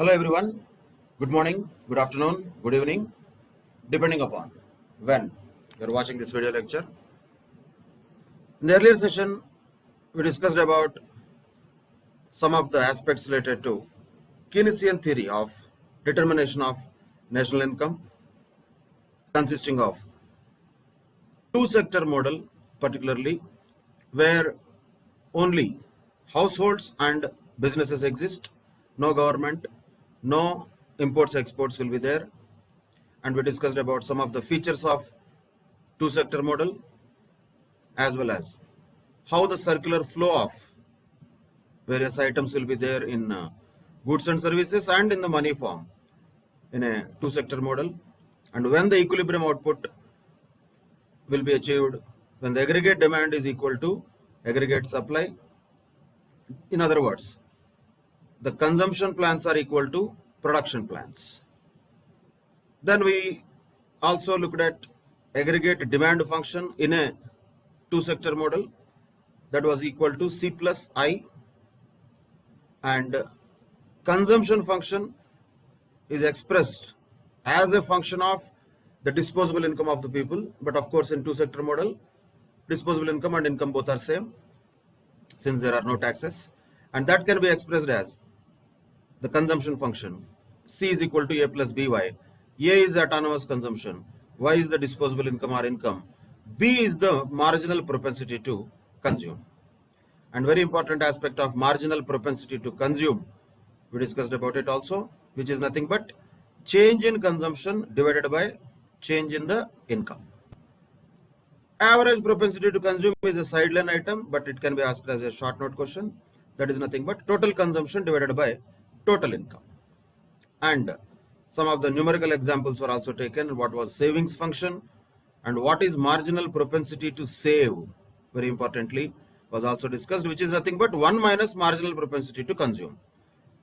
Hello everyone, good morning, good afternoon, good evening, depending upon when you are watching this video lecture. In the earlier session, we discussed about some of the aspects related to Keynesian theory of determination of national income, consisting of two-sector model, particularly where only households and businesses exist, no government, no imports exports will be there, and we discussed about some of the features of two-sector model as well as how the circular flow of various items will be there in goods and services and in the money form in a two-sector model, and when the equilibrium output will be achieved when the aggregate demand is equal to aggregate supply. In other words, the consumption plans are equal to production plans. Then we also looked at aggregate demand function in a two-sector model that was equal to C plus I, and consumption function is expressed as a function of the disposable income of the people, but of course in two-sector model disposable income and income both are same since there are no taxes, and that can be expressed as the consumption function. C is equal to A plus BY. A is the autonomous consumption, Y is the disposable income or income, B is the marginal propensity to consume. And very important aspect of marginal propensity to consume, we discussed about it also, which is nothing but change in consumption divided by change in the income. Average propensity to consume is a sideline item, but it can be asked as a short note question. That is nothing but total consumption divided by total income. And some of the numerical examples were also taken. What was savings function and what is marginal propensity to save, very importantly, was also discussed, which is nothing but 1 minus marginal propensity to consume,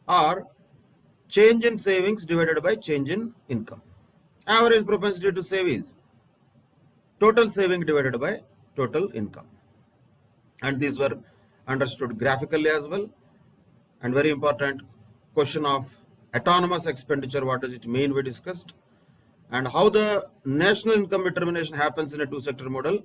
or change in savings divided by change in income. Average propensity to save is total saving divided by total income. And these were understood graphically as well. And very important question of autonomous expenditure, what does it mean, we discussed. And how the national income determination happens in a two-sector model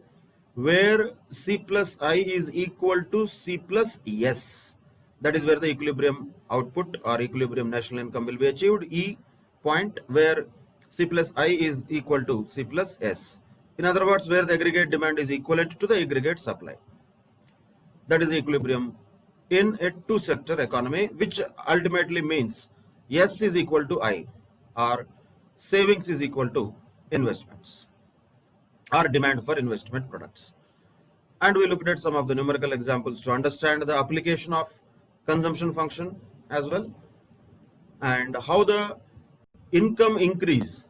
where C plus I is equal to C plus S. That is where the equilibrium output or equilibrium national income will be achieved, E point, where C plus I is equal to C plus S. In other words, where the aggregate demand is equivalent to the aggregate supply. That is equilibrium in a two-sector economy, which ultimately means S is equal to I, or savings is equal to investments or demand for investment products. And we looked at some of the numerical examples to understand the application of consumption function as well, and how the income increase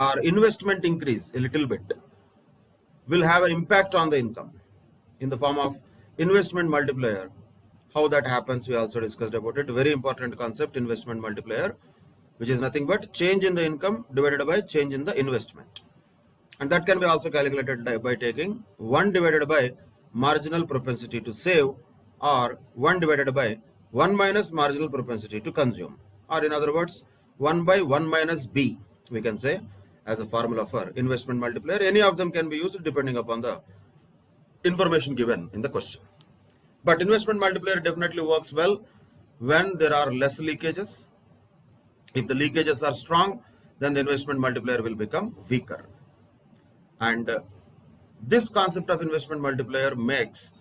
or investment increase a little bit will have an impact on the income in the form of investment multiplier. How that happens, we also discussed about it. Very important concept, investment multiplier, which is nothing but change in the income divided by change in the investment. And that can be also calculated by taking 1 divided by marginal propensity to save, or 1 divided by 1 minus marginal propensity to consume, or in other words 1 by 1 minus B, we can say, as a formula for investment multiplier. Any of them can be used depending upon the information given in the question. But investment multiplier definitely works well when there are less leakages. If the leakages are strong, then the investment multiplier will become weaker. And this concept of investment multiplier makes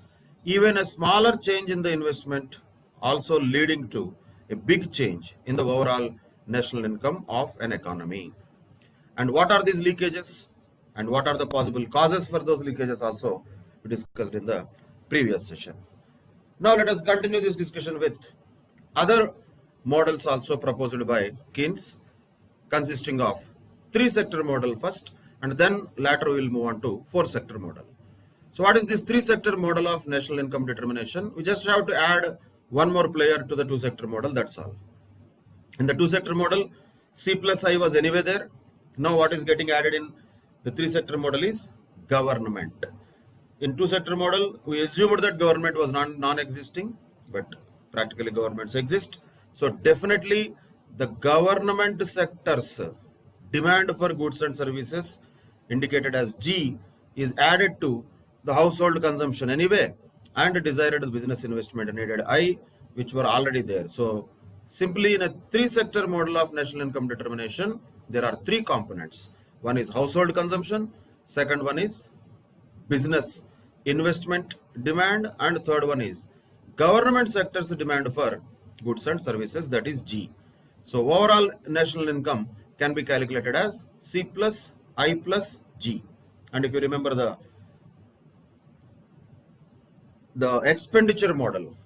even a smaller change in the investment also leading to a big change in the overall national income of an economy. And what are these leakages and what are the possible causes for those leakages also we discussed in the previous session. Now let us continue this discussion with other models also proposed by Keynes, consisting of three-sector model first, and then later we will move on to four-sector model. So what is this three-sector model of national income determination? We just have to add one more player to the two-sector model, that's all. In the two-sector model, C plus I was anyway there. Now what is getting added in the three-sector model is government. In two-sector model, we assumed that government was non-existing, but practically governments exist. So definitely the government sector's demand for goods and services indicated as G is added to the household consumption anyway and desired business investment needed I, which were already there. So simply in a three sector model of national income determination, there are three components. One is household consumption, second one is business investment demand, and third one is government sector's demand for goods and services, that is G. So overall national income can be calculated as C plus I plus G. And if you remember the expenditure model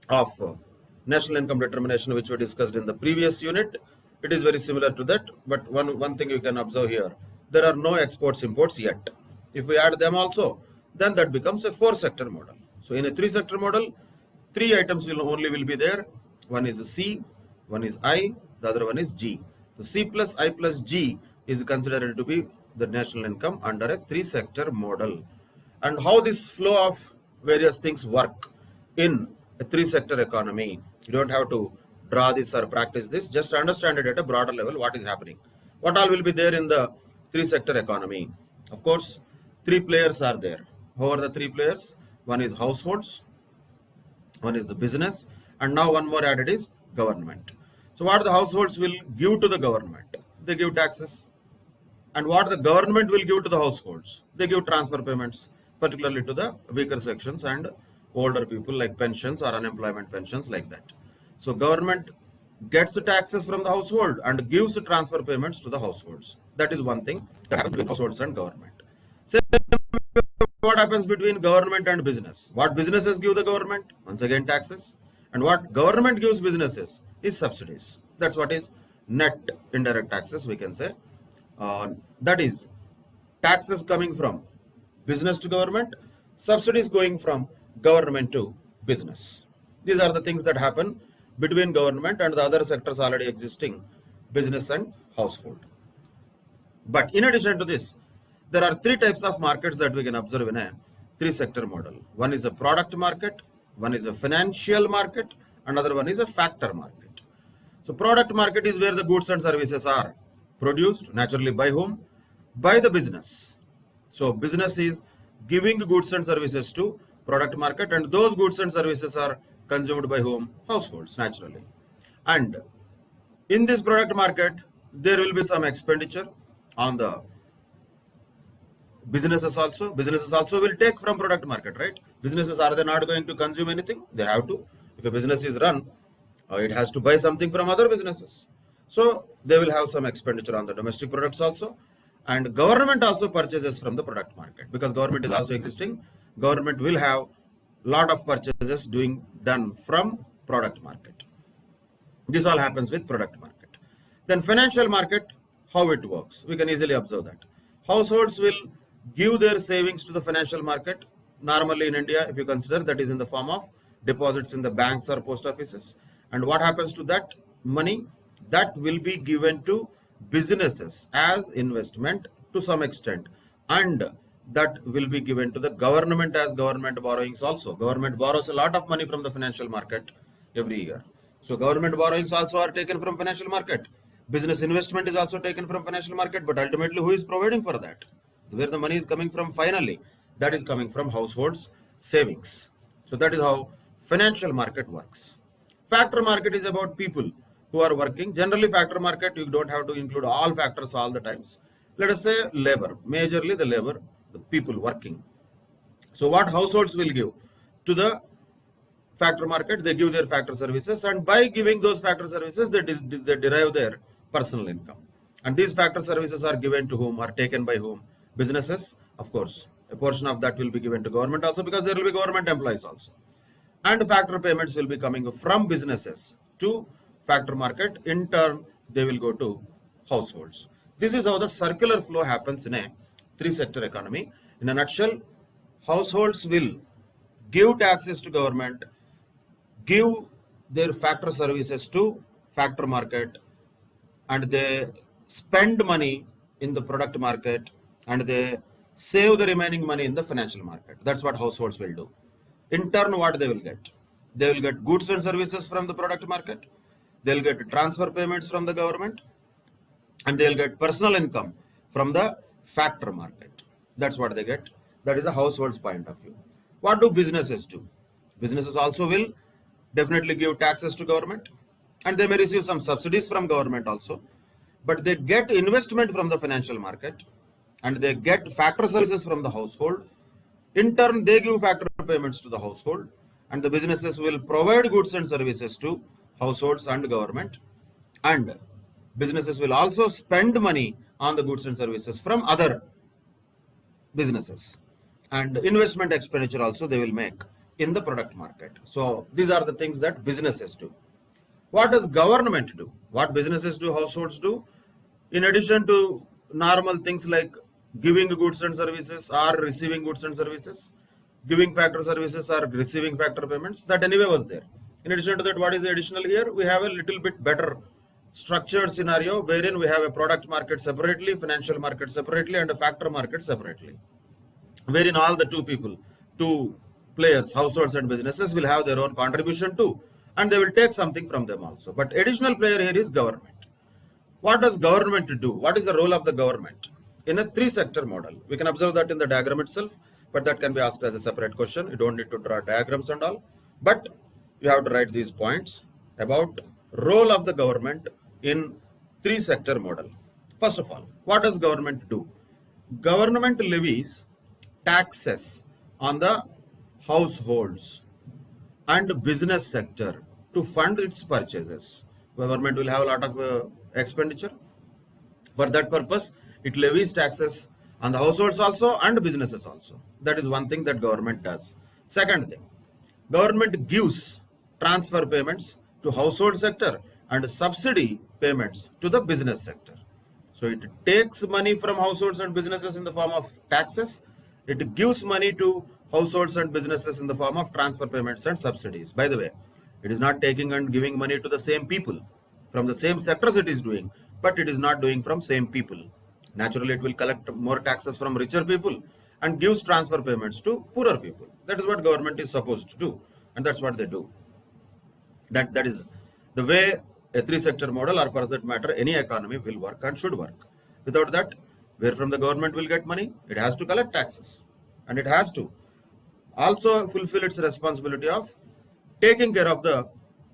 of national income determination, which we discussed in the previous unit, it is very similar to that. But one thing you can observe here, there are no exports imports yet. If we add them also, then that becomes a four sector model. So in a three sector model, three items will be there. One is C, one is I, the other one is G. The C plus I plus G is considered to be the national income under a three sector model. And how this flow of various things work in a three sector economy, you don't have to draw this or practice this, just understand it at a broader level what is happening. What all will be there in the three sector economy? Of course, three players are there. Who are the three players? One is households, one is the business, and now one more added is government. So what the households will give to the government? They give taxes. And what the government will give to the households? They give transfer payments, particularly to the weaker sections and older people, like pensions or unemployment pensions, like that. So government gets the taxes from the household and gives the transfer payments to the households. That is one thing that happens between households and government. Same, what happens between government and business? What businesses give the government? Once again, taxes. And what government gives businesses is subsidies. That's what is net indirect taxes, we can say. That is taxes coming from business to government, subsidies going from government to business. These are the things that happen between government and the other sectors already existing, business and household. But in addition to this, there are three types of markets that we can observe in a three sector model. One is a product market, one is a financial market, another one is a factor market. So product market is where the goods and services are produced, naturally by whom? By the business. So business is giving goods and services to product market, and those goods and services are consumed by whom? Households, naturally. And in this product market, there will be some expenditure on the businesses also. Businesses also will take from product market, right? Businesses, are they not going to consume anything? They have to. If a business is run, it has to buy something from other businesses. So they will have some expenditure on the domestic products also. And government also purchases from the product market, because government is also existing. Government will have lot of purchases done from product market. This all happens with product market. Then financial market, how it works? We can easily observe that. Households will give their savings to the financial market. Normally in India, if you consider, that is in the form of deposits in the banks or post offices. And what happens to that money? That will be given to businesses as investment to some extent, and that will be given to the government as government borrowings also. Government borrows a lot of money from the financial market every year. So government borrowings also are taken from financial market. Business investment is also taken from financial market, but ultimately who is providing for that? Where the money is coming from finally? That is coming from households' savings. So that is how financial market works. Factor market is about people who are working. Generally factor market, you don't have to include all factors all the times. Let us say labor, majorly the labor, the people working. So what households will give to the factor market? They give their factor services, and by giving those factor services, they derive their personal income. And these factor services are given to whom, are taken by whom? Businesses, of course. A portion of that will be given to government also, because there will be government employees also. And factor payments will be coming from businesses to factor market. In turn, they will go to households. This is how the circular flow happens in a three-sector economy. In a nutshell, households will give taxes to government, give their factor services to factor market, and they spend money in the product market, and they save the remaining money in the financial market. That's what households will do. In turn, what they will get? They will get goods and services from the product market. They'll get transfer payments from the government, and they'll get personal income from the factor market. That's what they get. That is the household's point of view. What do businesses do? Businesses also will definitely give taxes to government, and they may receive some subsidies from government also, but they get investment from the financial market, and they get factor services from the household. In turn, they give factor payments to the household, and the businesses will provide goods and services to households and government, and businesses will also spend money on the goods and services from other businesses, and investment expenditure also they will make in the product market. So these are the things that businesses do. What does government do? What businesses do, households do? In addition to normal things like giving goods and services or receiving goods and services, giving factor services or receiving factor payments, that anyway was there. In addition to that, what is the additional here? We have a little bit better structured scenario wherein we have a product market separately, financial market separately, and a factor market separately, wherein all the two players, households and businesses, will have their own contribution too, and they will take something from them also. But additional player here is government. What does government do? What is the role of the government? In a three-sector model, we can observe that in the diagram itself, but that can be asked as a separate question. You don't need to draw diagrams and all, but you have to write these points about role of the government in three-sector model. First of all, what does government do? Government levies taxes on the households and business sector to fund its purchases. Government will have a lot of expenditure. For that purpose, it levies taxes on the households also and businesses also. That is one thing that government does. Second thing, government gives transfer payments to household sector and subsidy payments to the business sector. So it takes money from households and businesses in the form of taxes. It gives money to households and businesses in the form of transfer payments and subsidies. By the way, it is not taking and giving money to the same people. From the same sectors it is doing, but it is not doing from same people. Naturally, it will collect more taxes from richer people and gives transfer payments to poorer people. That is what government is supposed to do, and that's what they do. That is the way a three-sector model, or for that matter, any economy will work and should work. Without that, where from the government will get money? It has to collect taxes, and it has to also fulfill its responsibility of taking care of the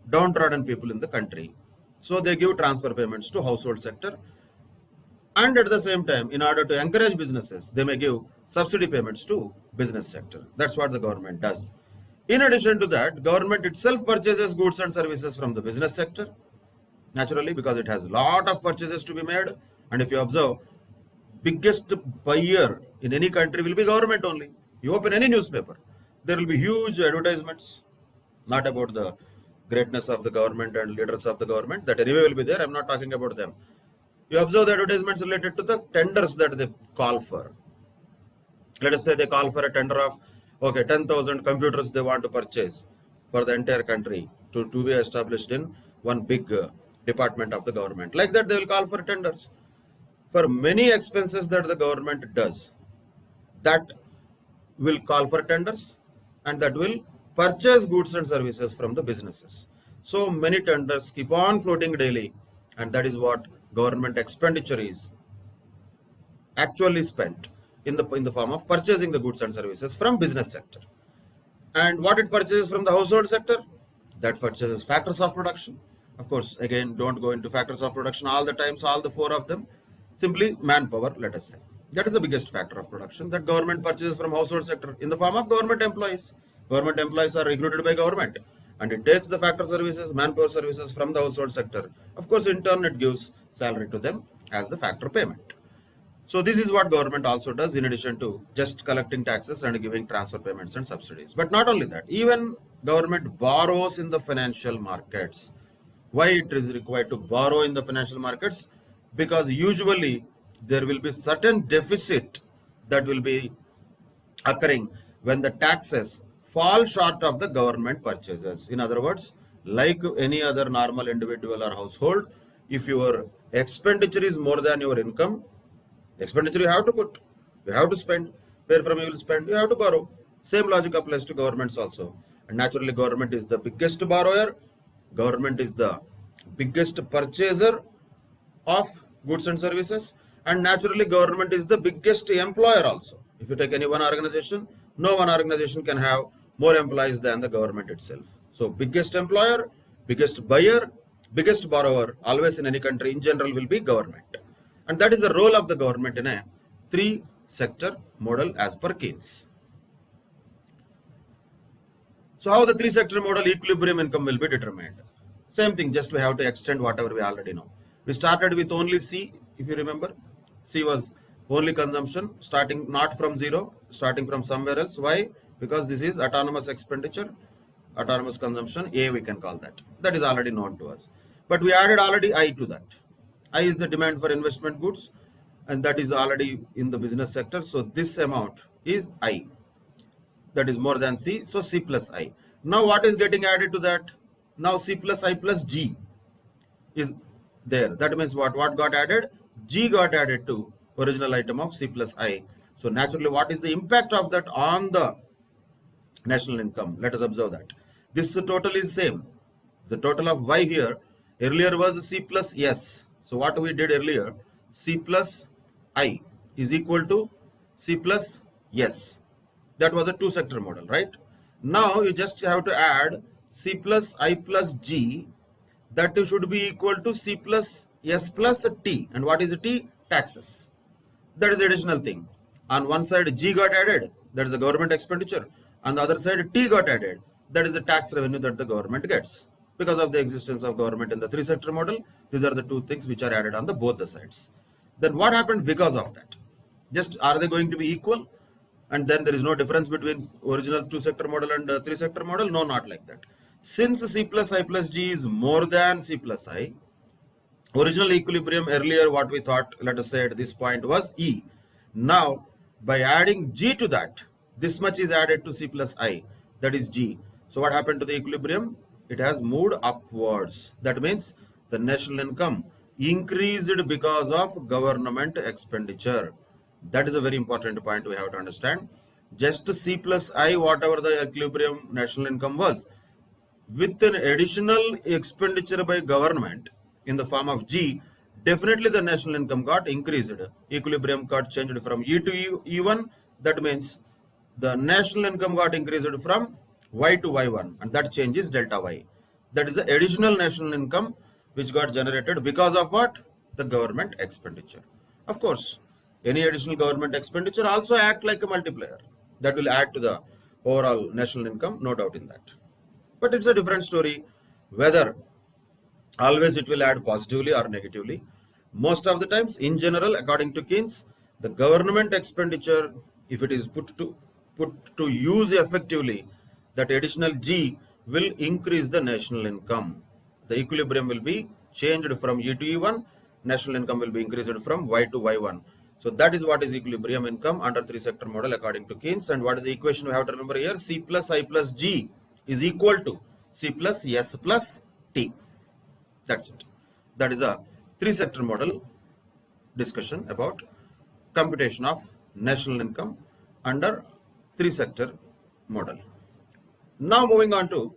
downtrodden people in the country. So they give transfer payments to household sector, and at the same time, in order to encourage businesses, they may give subsidy payments to business sector. That's what the government does. In addition to that, government itself purchases goods and services from the business sector, naturally, because it has a lot of purchases to be made. And if you observe, biggest buyer in any country will be government only. You open any newspaper, there will be huge advertisements, not about the greatness of the government and leaders of the government, that anyway will be there. I'm not talking about them. You observe the advertisements related to the tenders that they call for. Let us say they call for a tender of 10,000 computers they want to purchase for the entire country to be established in one big department of the government. Like that, they will call for tenders for many expenses that the government does. That will call for tenders, and that will purchase goods and services from the businesses. So many tenders keep on floating daily, and that is what government expenditure is actually spent in the form of purchasing the goods and services from business sector. And what it purchases from the household sector? That purchases factors of production. Of course, again, don't go into factors of production all the times, all the four of them. Simply manpower, let us say. That is the biggest factor of production that government purchases from household sector in the form of government employees. Government employees are recruited by government, and it takes the factor services, manpower services from the household sector. Of course, in turn, it gives salary to them as the factor payment. So this is what government also does, in addition to just collecting taxes and giving transfer payments and subsidies. But not only that, even government borrows in the financial markets. Why it is required to borrow in the financial markets? Because usually there will be certain deficit that will be occurring when the taxes fall short of the government purchases. In other words, like any other normal individual or household, if your expenditure is more than your income, expenditure you have to put, you have to spend. Where from you will spend? You have to borrow. Same logic applies to governments also. And naturally, government is the biggest borrower. Government is the biggest purchaser of goods and services. And naturally, government is the biggest employer also. If you take any one organization, no one organization can have more employees than the government itself. So biggest employer, biggest buyer, biggest borrower, always in any country in general will be government. And that is the role of the government in a three-sector model as per Keynes. So how the three-sector model equilibrium income will be determined? Same thing, just we have to extend whatever we already know. We started with only C, if you remember. C was only consumption, starting not from zero, starting from somewhere else. Why? Because this is autonomous expenditure, autonomous consumption, A we can call that. That is already known to us. But we added already I to that. I is the demand for investment goods, and that is already in the business sector. So this amount is I. That is more than C, so C plus I. Now what is getting added to that? Now C plus I plus G is there. That means what got added? G got added to original item of C plus I. So naturally, what is the impact of that on the national income? Let us observe that. This total is same. The total of Y here earlier was C plus S. So what we did earlier, C plus I is equal to C plus S. That was a two-sector model, right? Now you just have to add C plus I plus G. That should be equal to C plus S plus T. And what is T? Taxes. That is the additional thing. On one side G got added, that is the government expenditure. On the other side T got added, that is the tax revenue that the government gets. Because of the existence of government in the three-sector model, these are the two things which are added on the both the sides. Then what happened because of that? Just are they going to be equal? And then there is no difference between original two-sector model and three-sector model? No, not like that. Since C plus I plus G is more than C plus I, original equilibrium earlier what we thought, let us say at this point, was E. Now by adding G to that, this much is added to C plus I, that is G. So what happened to the equilibrium? It has moved upwards. That means the national income increased because of government expenditure. That is a very important point we have to understand. Just C plus I, whatever the equilibrium national income was, with an additional expenditure by government in the form of G, definitely the national income got increased. Equilibrium got changed from E to E1. That means the national income got increased from Y to Y1, and that change is delta Y. That is the additional national income which got generated because of what? The government expenditure. Of course, any additional government expenditure also act like a multiplier. That will add to the overall national income, no doubt in that. But it's a different story whether always it will add positively or negatively. Most of the times, in general, according to Keynes, the government expenditure, if it is put to use effectively, that additional G will increase the national income. The equilibrium will be changed from E to E1. National income will be increased from Y to Y1. So that is what is equilibrium income under three-sector model according to Keynes. And what is the equation we have to remember here? C plus I plus G is equal to C plus S plus T. That's it. That is a three-sector model discussion about computation of national income under three-sector model. Now moving on to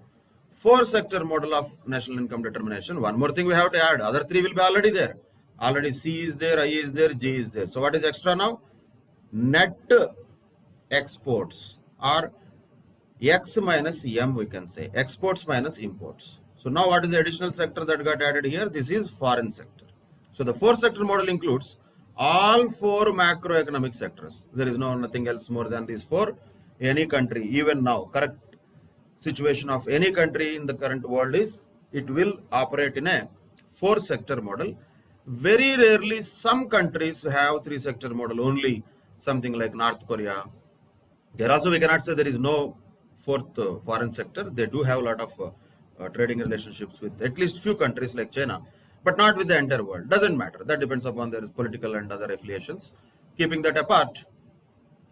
four-sector model of national income determination. One more thing we have to add. Other three will be already there. Already C is there, I is there, J is there. So what is extra now? Net exports, or X minus M we can say. Exports minus imports. So now what is the additional sector that got added here? This is foreign sector. So the four-sector model includes all four macroeconomic sectors. There is nothing else more than these four. Any country, even now, correct situation of any country in the current world is, it will operate in a four-sector model. Very rarely some countries have three-sector model only, something like North Korea. There also we cannot say there is no fourth foreign sector. They do have a lot of trading relationships with at least few countries like China, but not with the entire world. Doesn't matter. That depends upon their political and other affiliations. Keeping that apart,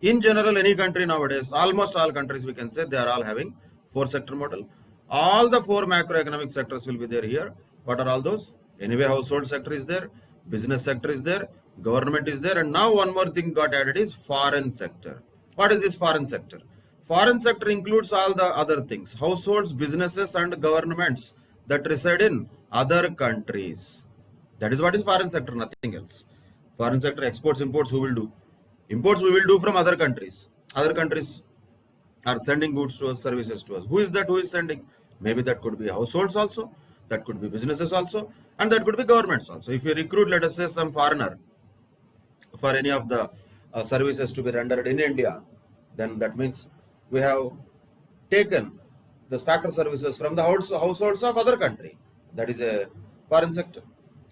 in general, any country nowadays, almost all countries we can say, they are all having four-sector model. All the four macroeconomic sectors will be there here. What are all those? Anyway, household sector is there, business sector is there, government is there, and now one more thing got added is foreign sector. What is this foreign sector? Foreign sector includes all the other things, households, businesses and governments that reside in other countries. That is what is foreign sector, nothing else. Foreign sector, exports, imports, who will do? Imports we will do from other countries. Other countries are sending goods to us, services to us. Who is that who is sending? Maybe that could be households also, that could be businesses also, and that could be governments also. If you recruit, let us say, some foreigner for any of the services to be rendered in India, then that means we have taken the factor services from the households of other country. That is a foreign sector.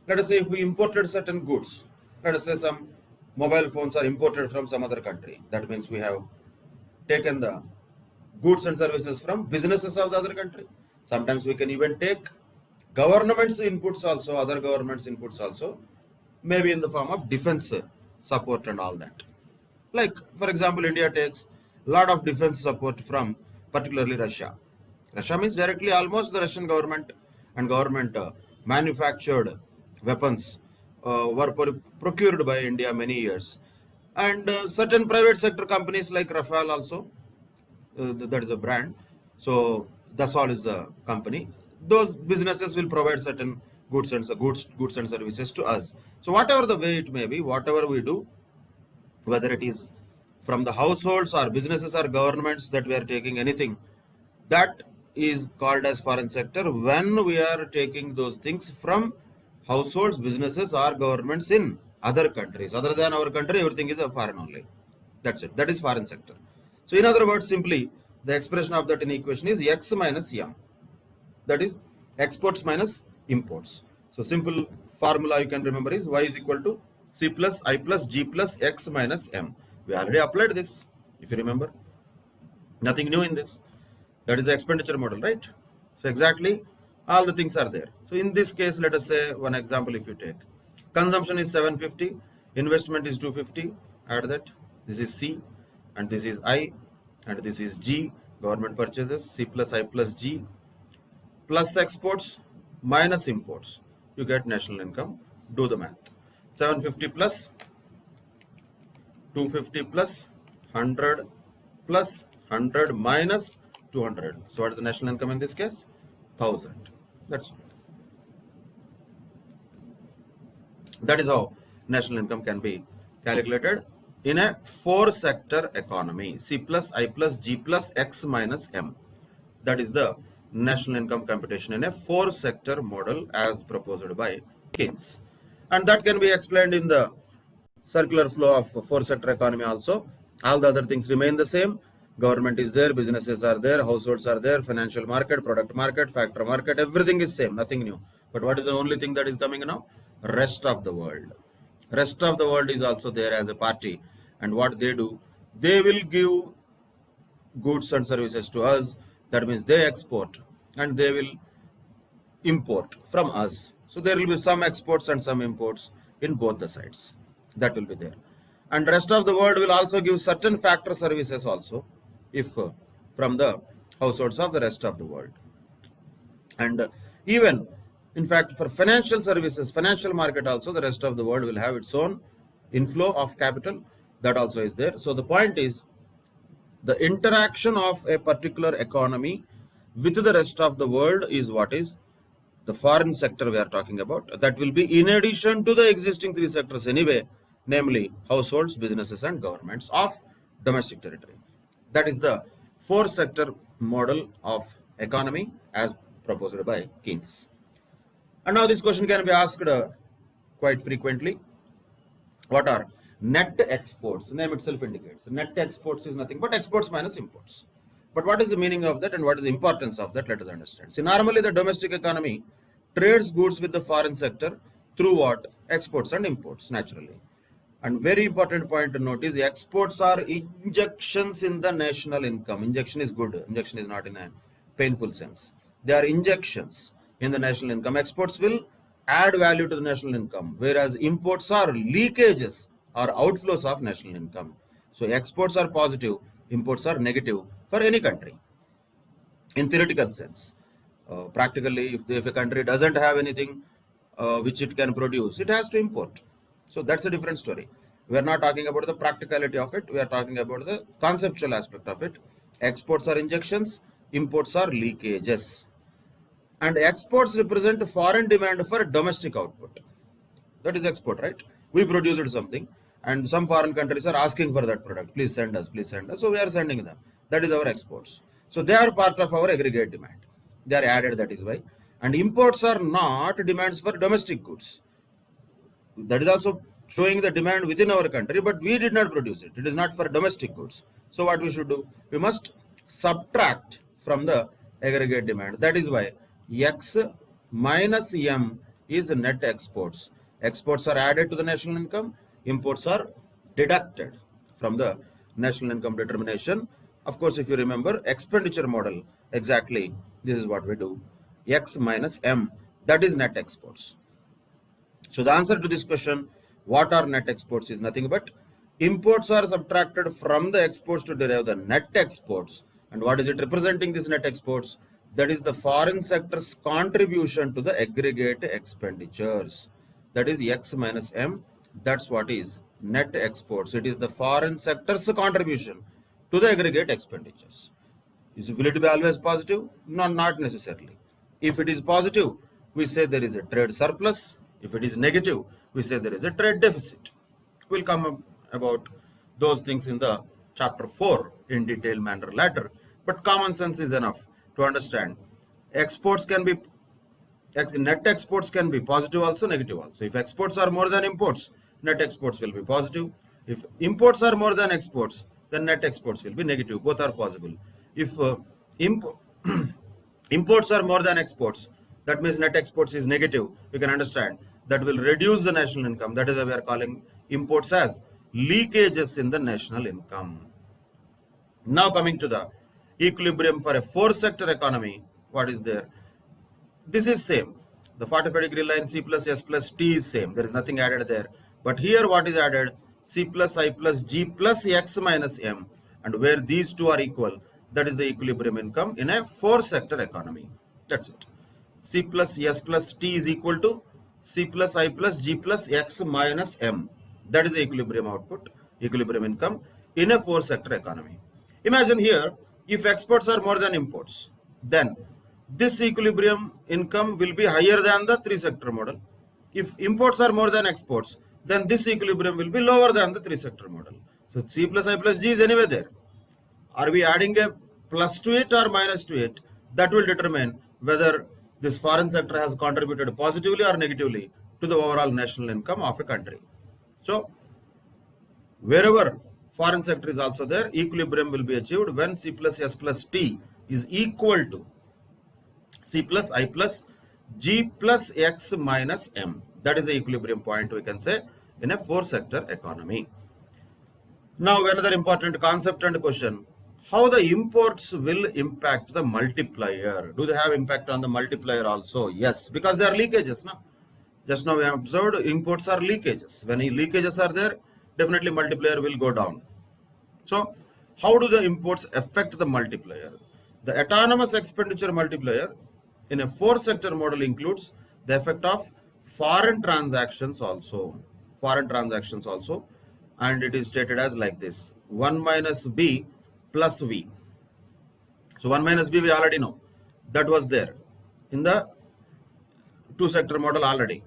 Let us say if we imported certain goods, let us say some mobile phones are imported from some other country. That means we have taken the goods and services from businesses of the other country. Sometimes we can even take governments inputs also, other governments inputs also, maybe in the form of defense support and all that. Like, for example, India takes a lot of defense support from particularly Russia. Russia means directly almost the Russian government and government manufactured weapons were procured by India many years. And certain private sector companies like Rafale also, that is a brand. So Dassault is the company. Those businesses will provide certain goods and services to us. So whatever the way it may be, whatever we do, whether it is from the households or businesses or governments that we are taking anything, that is called as foreign sector when we are taking those things from households, businesses or governments in other countries. Other than our country, everything is a foreign only. That's it. That is foreign sector. So in other words, simply the expression of that in equation is x minus m. That is exports minus imports. So simple formula you can remember is y is equal to c plus I plus g plus x minus m. We already applied this, if you remember. Nothing new in this. That is the expenditure model, right? So exactly all the things are there. So in this case, let us say one example if you take. Consumption is 750, investment is 250, add that. This is C and this is I and this is G, government purchases, C plus I plus G, plus exports minus imports. You get national income. Do the math. 750 plus 250 plus 100 plus 100 minus 200. So what is the national income in this case? 1000. That's all. That is how national income can be calculated in a 4-sector economy. C plus I plus G plus X minus M. That is the national income computation in a 4-sector model as proposed by Keynes. And that can be explained in the circular flow of 4-sector economy also. All the other things remain the same. Government is there, businesses are there, households are there, financial market, product market, factor market, everything is same, nothing new. But what is the only thing that is coming now? Rest of the world. Rest of the world is also there as a party. And what they do, they will give goods and services to us. That means they export and they will import from us. So there will be some exports and some imports in both the sides. That will be there. And rest of the world will also give certain factor services also, if from the households of the rest of the world. And even, in fact, for financial services, financial market also, the rest of the world will have its own inflow of capital. That also is there. So the point is, the interaction of a particular economy with the rest of the world is what is the foreign sector we are talking about. That will be in addition to the existing 3 sectors anyway, namely households, businesses and governments of domestic territory. That is the 4-sector model of economy as proposed by Keynes. And now this question can be asked quite frequently. What are net exports? Name itself indicates. Net exports is nothing but exports minus imports. But what is the meaning of that and what is the importance of that? Let us understand. See, normally the domestic economy trades goods with the foreign sector through what? Exports and imports, naturally. And very important point to note is exports are injections in the national income. Injection is good. Injection is not in a painful sense. They are injections in the national income. Exports will add value to the national income, whereas imports are leakages or outflows of national income. So exports are positive, imports are negative for any country in theoretical sense. Practically, if a country doesn't have anything which it can produce, it has to import. So that's a different story. We are not talking about the practicality of it. We are talking about the conceptual aspect of it. Exports are injections, imports are leakages. And exports represent foreign demand for domestic output. That is export, right? We produced something and some foreign countries are asking for that product. Please send us, please send us. So we are sending them. That is our exports. So they are part of our aggregate demand. They are added, that is why. And imports are not demands for domestic goods. That is also showing the demand within our country, but we did not produce it. It is not for domestic goods. So what we should do? We must subtract from the aggregate demand. That is why X minus M is net exports. Exports are added to the national income. Imports are deducted from the national income determination. Of course, if you remember expenditure model, exactly this is what we do. X minus M, that is net exports. So the answer to this question, what are net exports, is nothing but imports are subtracted from the exports to derive the net exports. And what is it representing, this net exports? That is the foreign sector's contribution to the aggregate expenditures. That is X minus M. That's what is net exports. It is the foreign sector's contribution to the aggregate expenditures. Will it be always positive? No, not necessarily. If it is positive, we say there is a trade surplus. If it is negative, we say there is a trade deficit. We'll come up about those things in the chapter 4 in detailed manner later. But common sense is enough to understand. Exports can be, net exports can be positive also, negative also. If exports are more than imports, net exports will be positive. If imports are more than exports, then net exports will be negative. Both are possible. If imports are more than exports, that means net exports is negative. You can understand that will reduce the national income. That is why we are calling imports as leakages in the national income. Now coming to the equilibrium for a 4-sector economy, what is there? This is same. The 45-degree line C plus S plus T is same. There is nothing added there. But here what is added? C plus I plus G plus X minus M. And where these two are equal, that is the equilibrium income in a 4-sector economy. That's it. C plus S plus T is equal to C plus I plus G plus X minus M. That is the equilibrium output, equilibrium income in a 4-sector economy. Imagine here, if exports are more than imports, then this equilibrium income will be higher than the 3-sector model. If imports are more than exports, then this equilibrium will be lower than the 3-sector model. So C plus I plus G is anyway there. Are we adding a plus to it or minus to it? That will determine whether this foreign sector has contributed positively or negatively to the overall national income of a country. So wherever foreign sector is also there, equilibrium will be achieved when C plus S plus T is equal to C plus I plus G plus X minus M. That is the equilibrium point, we can say, in a 4-sector economy. Now another important concept and question. How the imports will impact the multiplier? Do they have impact on the multiplier also? Yes, because they are leakages. No? Just now we have observed imports are leakages. When leakages are there, definitely multiplier will go down. So how do the imports affect the multiplier? The autonomous expenditure multiplier in a 4-sector model includes the effect of foreign transactions also. Foreign transactions also. And it is stated as like this. 1 minus B plus V. So 1 minus B we already know. That was there in the 2-sector model already.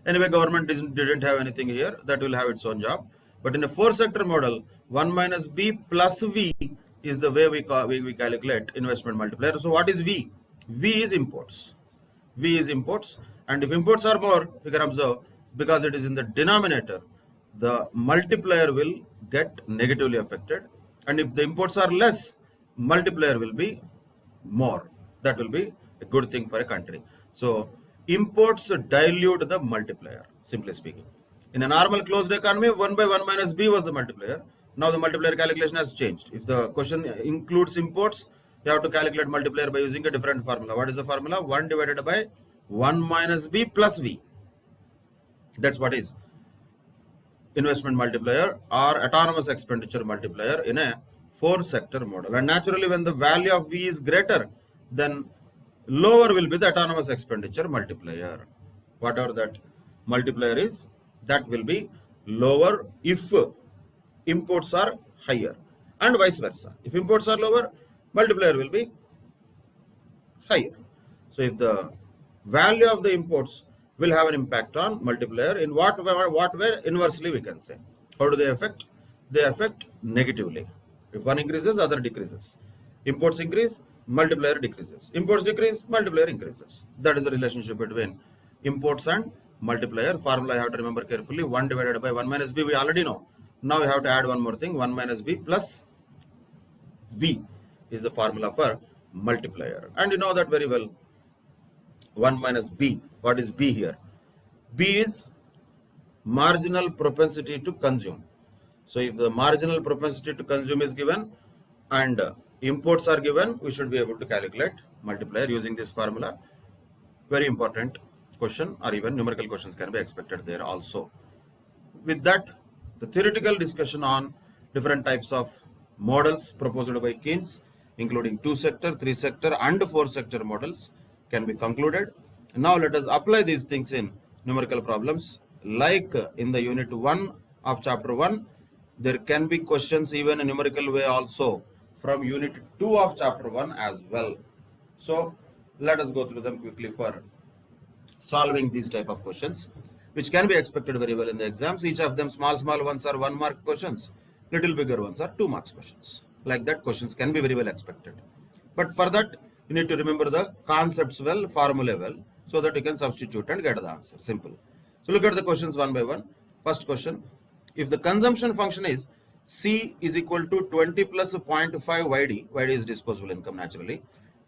Anyway, government didn't have anything here. That will have its own job. But in a 4-sector model, 1 minus B plus V is the way we calculate investment multiplier. So what is V? V is imports. V is imports. And if imports are more, you can observe, because it is in the denominator, the multiplier will get negatively affected. And if the imports are less, multiplier will be more. That will be a good thing for a country. So imports dilute the multiplier, simply speaking. In a normal closed economy, 1 by 1 minus B was the multiplier. Now the multiplier calculation has changed. If the question includes imports, you have to calculate multiplier by using a different formula. What is the formula? 1 divided by 1 minus B plus V. That's what is investment multiplier or autonomous expenditure multiplier in a 4-sector model. And naturally, when the value of V is greater, then lower will be the autonomous expenditure multiplier. Whatever that multiplier is, that will be lower if imports are higher. and vice versa. If imports are lower, multiplier will be higher. So if the value of the imports will have an impact on multiplier, in what way? Inversely we can say. How do they affect? They affect negatively. If one increases, other decreases. Imports increase, multiplier decreases. Imports decrease, multiplier increases. That is the relationship between imports and multiplier. Formula I have to remember carefully. 1 divided by 1 minus b we already know. Now we have to add one more thing. 1 minus b plus v is the formula for multiplier. And you know that very well. 1 minus b. What is b here? B is marginal propensity to consume. So if the marginal propensity to consume is given and imports are given, we should be able to calculate multiplier using this formula. Very important question, or even numerical questions can be expected there also. With that, the theoretical discussion on different types of models proposed by Keynes, including 2-sector, 3-sector and 4-sector models, can be concluded. Now let us apply these things in numerical problems. Like in the unit 1 of chapter 1, there can be questions even in numerical way also from unit 2 of chapter 1 as well. So let us go through them quickly for solving these type of questions, which can be expected very well in the exams. Each of them, small ones are 1 mark questions, little bigger ones are 2 marks questions. Like that, questions can be very well expected. But for that, you need to remember the concepts well, formula well, so that you can substitute and get the answer. Simple. So look at the questions one by one. First question, if the consumption function is C is equal to 20 plus 0.5 YD is disposable income naturally,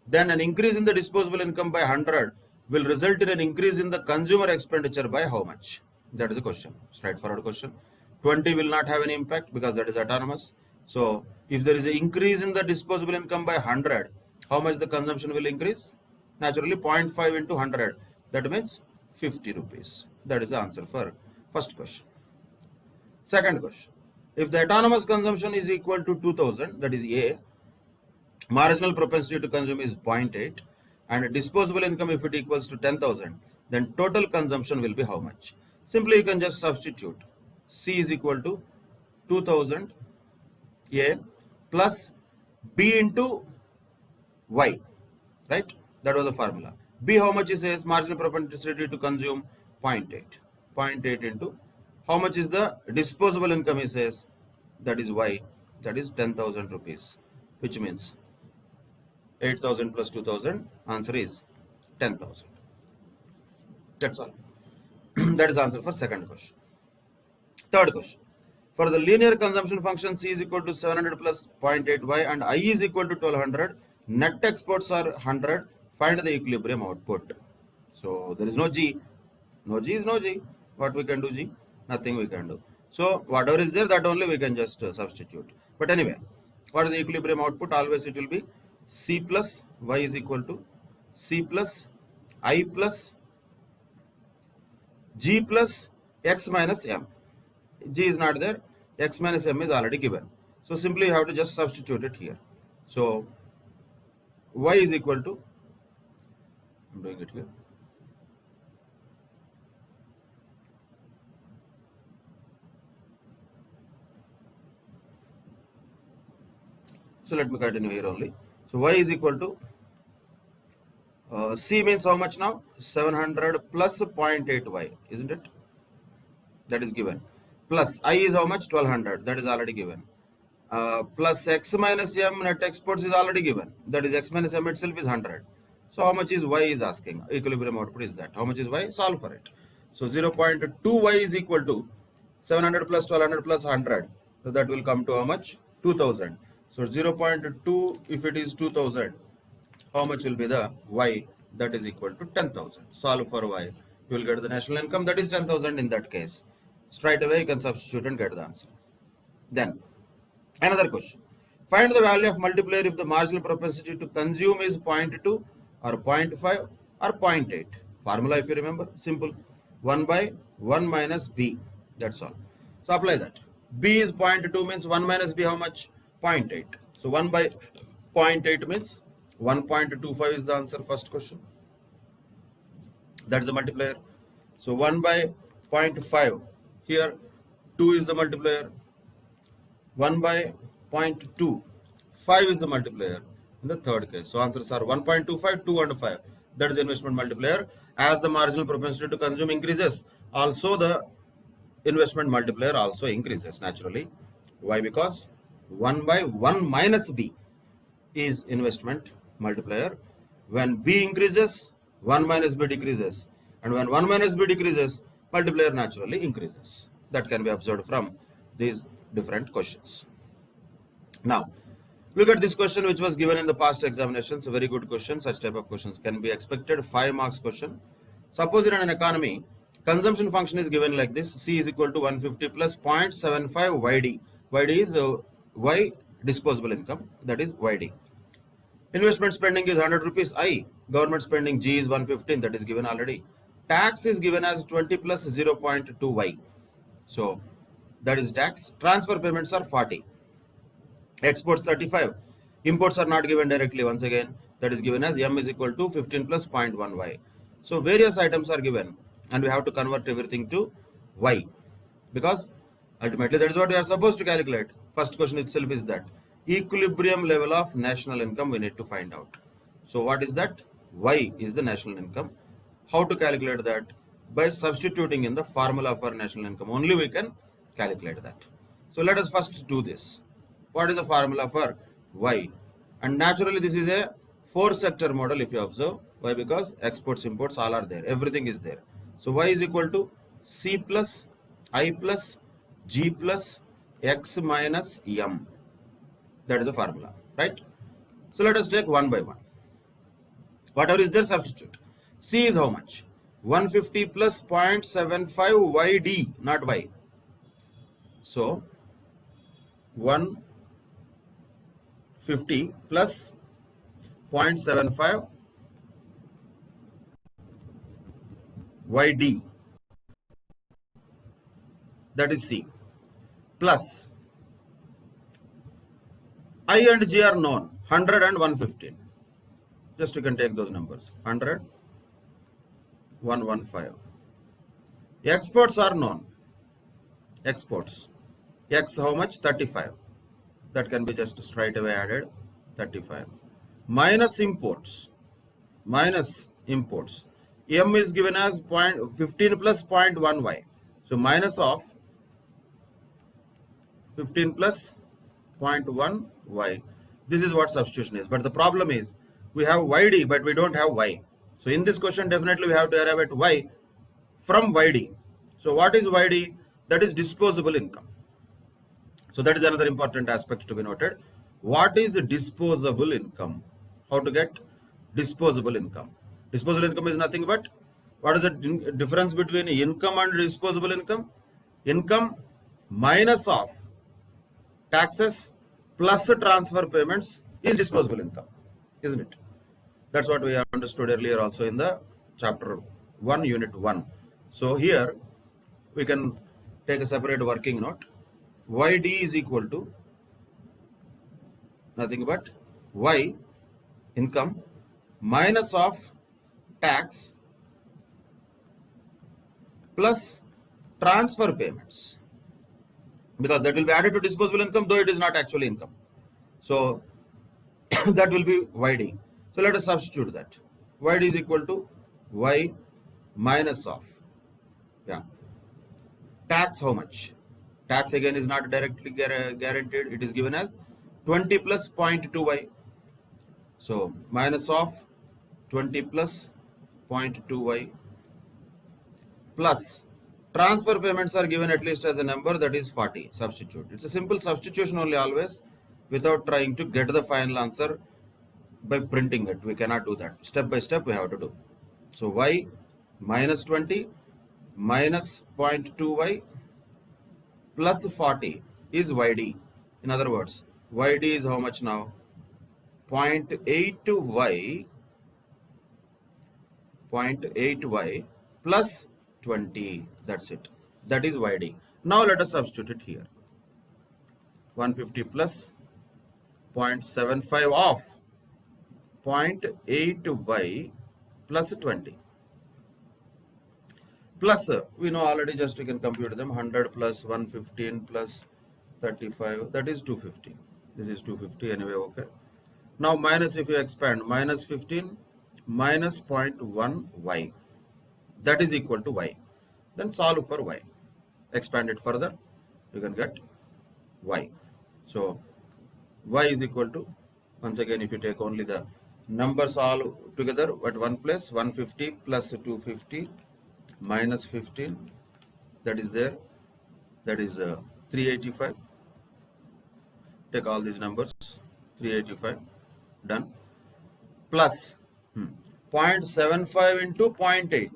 then an increase in the disposable income by 100 will result in an increase in the consumer expenditure by how much? That is the question. Straightforward question. 20 will not have any impact because that is autonomous. So if there is an increase in the disposable income by 100, how much the consumption will increase? Naturally 0.5 into 100. That means 50 rupees. That is the answer for first question. Second question. If the autonomous consumption is equal to 2000, that is A, marginal propensity to consume is 0.8, and disposable income if it equals to 10,000, then total consumption will be how much? Simply you can just substitute. C is equal to 2000 A plus B into Y, right? That was the formula. B how much is says marginal propensity to consume 0.8. 0.8 into how much is the disposable income he says, that is Y, that is 10,000 rupees, which means 8,000 plus 2,000, answer is 10,000. That's all. That is answer for second question. Third question. For the linear consumption function C is equal to 700 plus 0.8y and I is equal to 1200, net exports are 100, find the equilibrium output. So there is no G. No G is no G. What we can do G? Nothing we can do. So whatever is there, that only we can just substitute. But anyway, what is the equilibrium output? Always it will be C plus Y is equal to C plus I plus G plus X minus M. G is not there, X minus M is already given. So simply you have to just substitute it here. So Y is equal to, I'm doing it here. So let me continue here only. So Y is equal to, C means how much now? 700 plus 0.8Y, isn't it? That is given. Plus I is how much? 1200, that is already given. Plus X minus M net exports is already given. That is X minus M itself is 100. So how much is Y is asking? Equilibrium output is that. How much is Y? Solve for it. So 0.2Y is equal to 700 plus 1200 plus 100. So that will come to how much? 2000. So 0.2 if it is 2000, how much will be the Y? That is equal to 10,000. Solve for Y. You will get the national income, that is 10,000 in that case. Straight away you can substitute and get the answer. Then another question. Find the value of multiplier if the marginal propensity to consume is 0.2 or 0.5 or 0.8. Formula if you remember, simple. 1 by 1 minus B. That's all. So apply that. B is 0.2 means 1 minus B how much? 0.8. So 1 by 0.8 means 1.25 is the answer, first question. That's the multiplier. So 1 by 0.5. Here 2 is the multiplier. 1 by 0.2. 5 is the multiplier in the third case. So answers are 1.25, 2 and 5. That is the investment multiplier. As the marginal propensity to consume increases, also the investment multiplier also increases naturally. Why? Because 1 by 1 minus B is investment multiplier. When B increases, 1 minus B decreases. And when 1 minus B decreases, multiplier naturally increases. That can be observed from these different questions. Now, look at this question which was given in the past examinations. A very good question. Such type of questions can be expected. 5 marks question. Suppose in an economy, consumption function is given like this. C is equal to 150 plus 0.75 YD. YD is Y disposable income. That is YD. Investment spending is 100 rupees I. Government spending G is 115. That is given already. Tax is given as 20 plus 0.2 Y. So that is tax. Transfer payments are 40. Exports 35. Imports are not given directly once again. That is given as M is equal to 15 plus 0.1 Y. So various items are given and we have to convert everything to Y. Because ultimately that is what we are supposed to calculate. First question itself is that. Equilibrium level of national income we need to find out. So what is that? Y is the national income. How to calculate that? By substituting in the formula for national income. Only we can calculate that. So let us first do this. What is the formula for Y? And naturally this is a 4-sector model if you observe. Why? Because exports, imports all are there. Everything is there. So Y is equal to C plus I plus G plus X minus M. That is the formula, right? So let us take one by one. Whatever is there, substitute. C is how much? 150 plus 0.75 YD, not Y. So 150 plus 0.75 YD, that is C, plus I and G are known, 100 and 115. Just you can take those numbers, 100, 115. Exports are known. Exports. X how much? 35. That can be just straight away added, 35. Minus imports. Minus imports. M is given as 15 plus 0.1 Y. So minus of 15 plus 0.1 Y. This is what substitution is. But the problem is we have YD but we don't have Y. So in this question definitely we have to arrive at Y from YD. So what is YD? That is disposable income. So that is another important aspect to be noted. What is disposable income? How to get disposable income? Disposable income is nothing but, what is the difference between income and disposable income? Income minus of taxes plus transfer payments is disposable income, isn't it? That's what we have understood earlier also in the chapter 1, unit 1. So here we can take a separate working note. YD is equal to nothing but Y income minus of tax plus transfer payments, because that will be added to disposable income though it is not actually income. So that will be YD. So let us substitute that. YD is equal to Y minus of, tax how much? Tax again is not directly guaranteed. It is given as 20 plus 0.2 Y. So minus of 20 plus 0.2 Y plus transfer payments are given at least as a number, that is 40. Substitute. It's a simple substitution only always, without trying to get the final answer by printing it. We cannot do that. Step by step we have to do. So Y minus 20 minus 0.2 Y plus 40 is YD. In other words, YD is how much now? 0.8 Y, 0.8 Y plus 20. That's it. That is YD. Now let us substitute it here. 150 plus 0.75 of 0.8 Y plus 20. Plus, we know already, just you can compute them. 100 plus 115 plus 35, that is 250. This is 250 anyway, okay. Now minus, if you expand, minus 15 minus 0.1 y, that is equal to y. Then solve for y. Expand it further, you can get y. So y is equal to, once again, if you take only the numbers all together at one place, 150 plus 250 minus 15, that is there, that is 385. Take all these numbers, 385, done, plus 0.75 into 0.8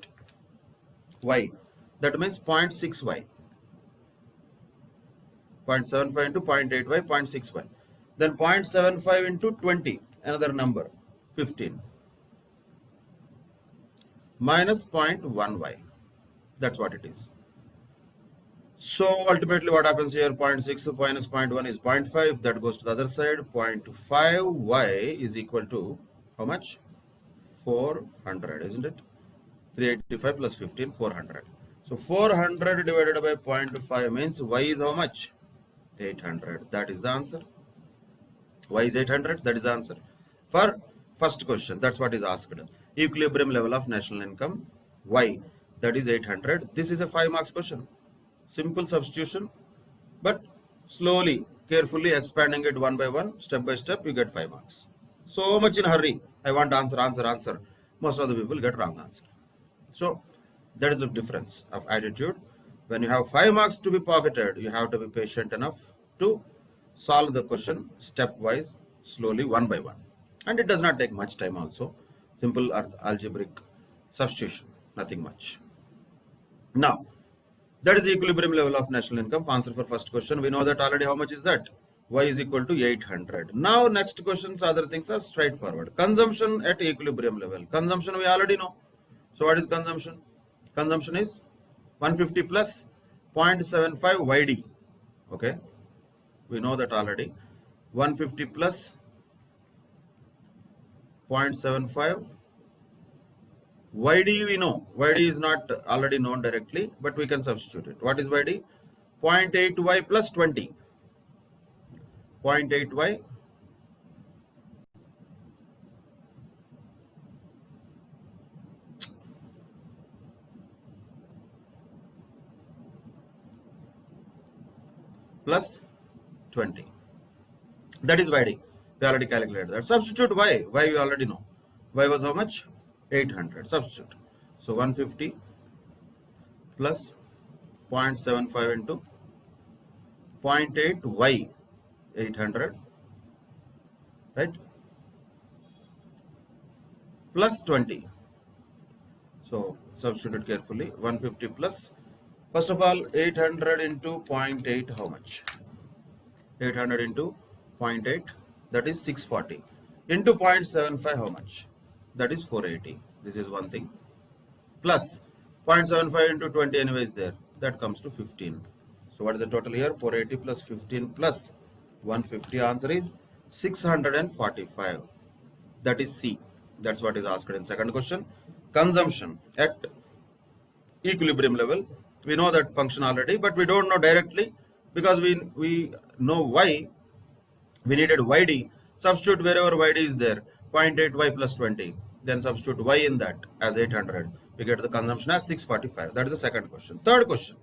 y, that means 0.6 y. 0.75 into 0.8 y, 0.6 y. Then 0.75 into 20, another number, 15, minus 0.1 y. That's what it is. So ultimately what happens here, 0.6 minus 0.1 is 0.5, that goes to the other side. 0.5 y is equal to how much? 400, isn't it? 385 plus 15, 400. So 400 divided by 0.5 means y is how much? 800. That is the answer. Y is 800. That is the answer for first question. That's what is asked. Equilibrium level of national income, y, that is 800. This is a 5 marks question. Simple substitution, but slowly, carefully expanding it one by one, step by step, you get 5 marks. So much in a hurry. I want answer. Most of the people get wrong answer. So that is the difference of attitude. When you have 5 marks to be pocketed, you have to be patient enough to solve the question stepwise, slowly, one by one. And it does not take much time also. Simple algebraic substitution, nothing much. Now, that is the equilibrium level of national income. Answer for first question. We know that already. How much is that? Y is equal to 800. Now, next questions, other things are straightforward. Consumption at equilibrium level. Consumption we already know. So, what is consumption? Consumption is 150 plus 0.75 YD. Okay. We know that already. 150 plus 0.75 YD we know. YD is not already known directly, but we can substitute it. What is YD? 0.8y plus 20. 0.8y plus 20. That is YD. We already calculated that. Substitute y. Y we already know. Y was how much? 800. Substitute. So 150 plus 0.75 into 0.8 y, 800, right, plus 20. So substitute it carefully. 150 plus, first of all, 800 into 0.8, how much? 800 into 0.8, that is 640, into 0.75, how much? That is 480. This is one thing. Plus 0.75 into 20 anyway is there. That comes to 15. So what is the total here? 480 plus 15 plus 150. Answer is 645. That is C. That's what is asked in second question. Consumption at equilibrium level. We know that function already, but we don't know directly because we know y. We needed YD. Substitute wherever YD is there. 0.8y plus 20. Then substitute y in that as 800. We get the consumption as 645. That is the second question. Third question.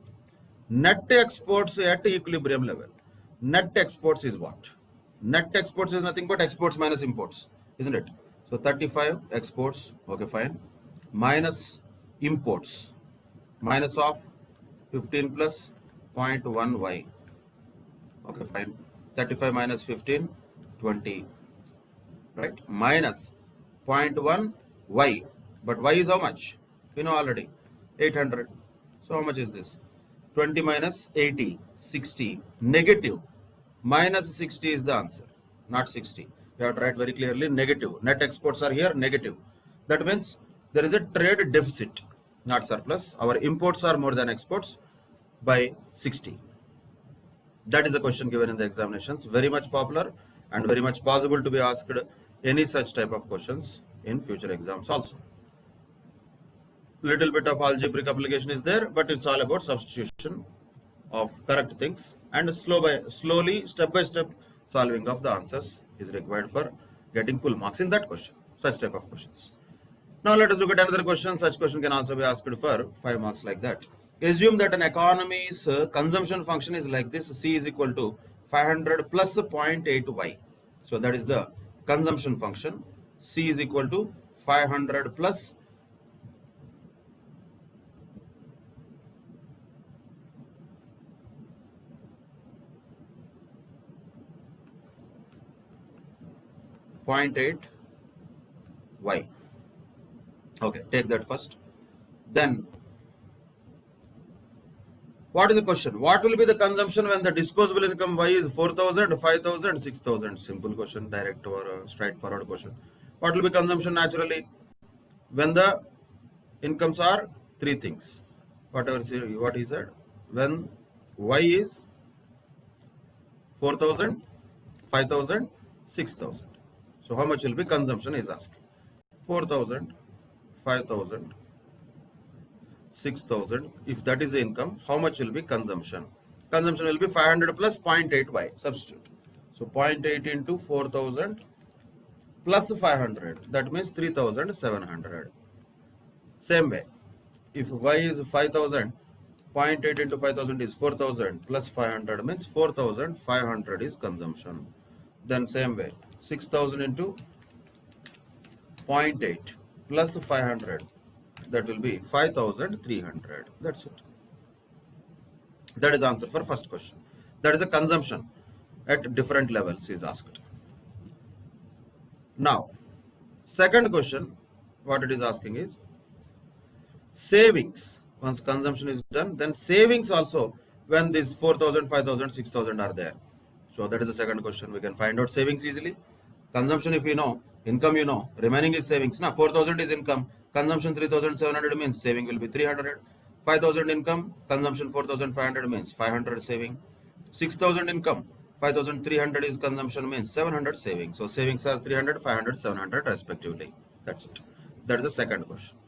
Net exports at equilibrium level. Net exports is what? Net exports is nothing but exports minus imports, isn't it? So 35 exports, okay, fine, minus imports, minus of 15 plus 0.1 y, okay, fine, 35 minus 15, 20, right, minus 0.1 y, but y is how much? We know already, 800. So how much is this? 20 minus 80, 60, negative, minus 60 is the answer, not 60. You have to write very clearly negative. Net exports are here negative. That means there is a trade deficit, not surplus. Our imports are more than exports by 60. That is a question given in the examinations. Very much popular and very much possible to be asked any such type of questions in future exams also. Little bit of algebraic application is there, but it's all about substitution of correct things and slowly, step by step solving of the answers is required for getting full marks in that question, such type of questions. Now let us look at another question. Such question can also be asked for 5 marks like that. Assume that an economy's consumption function is like this. C is equal to 500 plus 0.8y. So that is the consumption function. C is equal to 500 plus 0.8 y. Okay, take that first. Then, what is the question? What will be the consumption when the disposable income y is 4,000, 5,000, 6,000? Simple question, direct or straightforward question. What will be consumption naturally when the incomes are three things? What he said, when y is 4,000, 5,000, 6,000. So how much will be consumption is asking. 4,000, 5,000, 6,000. If that is the income, how much will be consumption? Consumption will be 500 plus 0.8y. Substitute. So 0.8 into 4,000 plus 500. That means 3,700. Same way. If y is 5,000, 0.8 into 5,000 is 4,000 plus 500 means 4,500 is consumption. Then same way. 6,000 into 0.8 plus 500, that will be 5,300. That's it. That is answer for first question. That is a consumption at different levels is asked. Now, second question, what it is asking is savings. Once consumption is done, then savings also when this 4,000, 5,000, 6,000 are there. So that is the second question. We can find out savings easily. Consumption if you know, income you know, remaining is savings. Now 4,000 is income, consumption 3,700 means saving will be 300. 5,000 income, consumption 4,500 means 500 saving. 6,000 income, 5,300 is consumption means 700 saving. So savings are 300, 500, 700 respectively. That's it. That is the second question.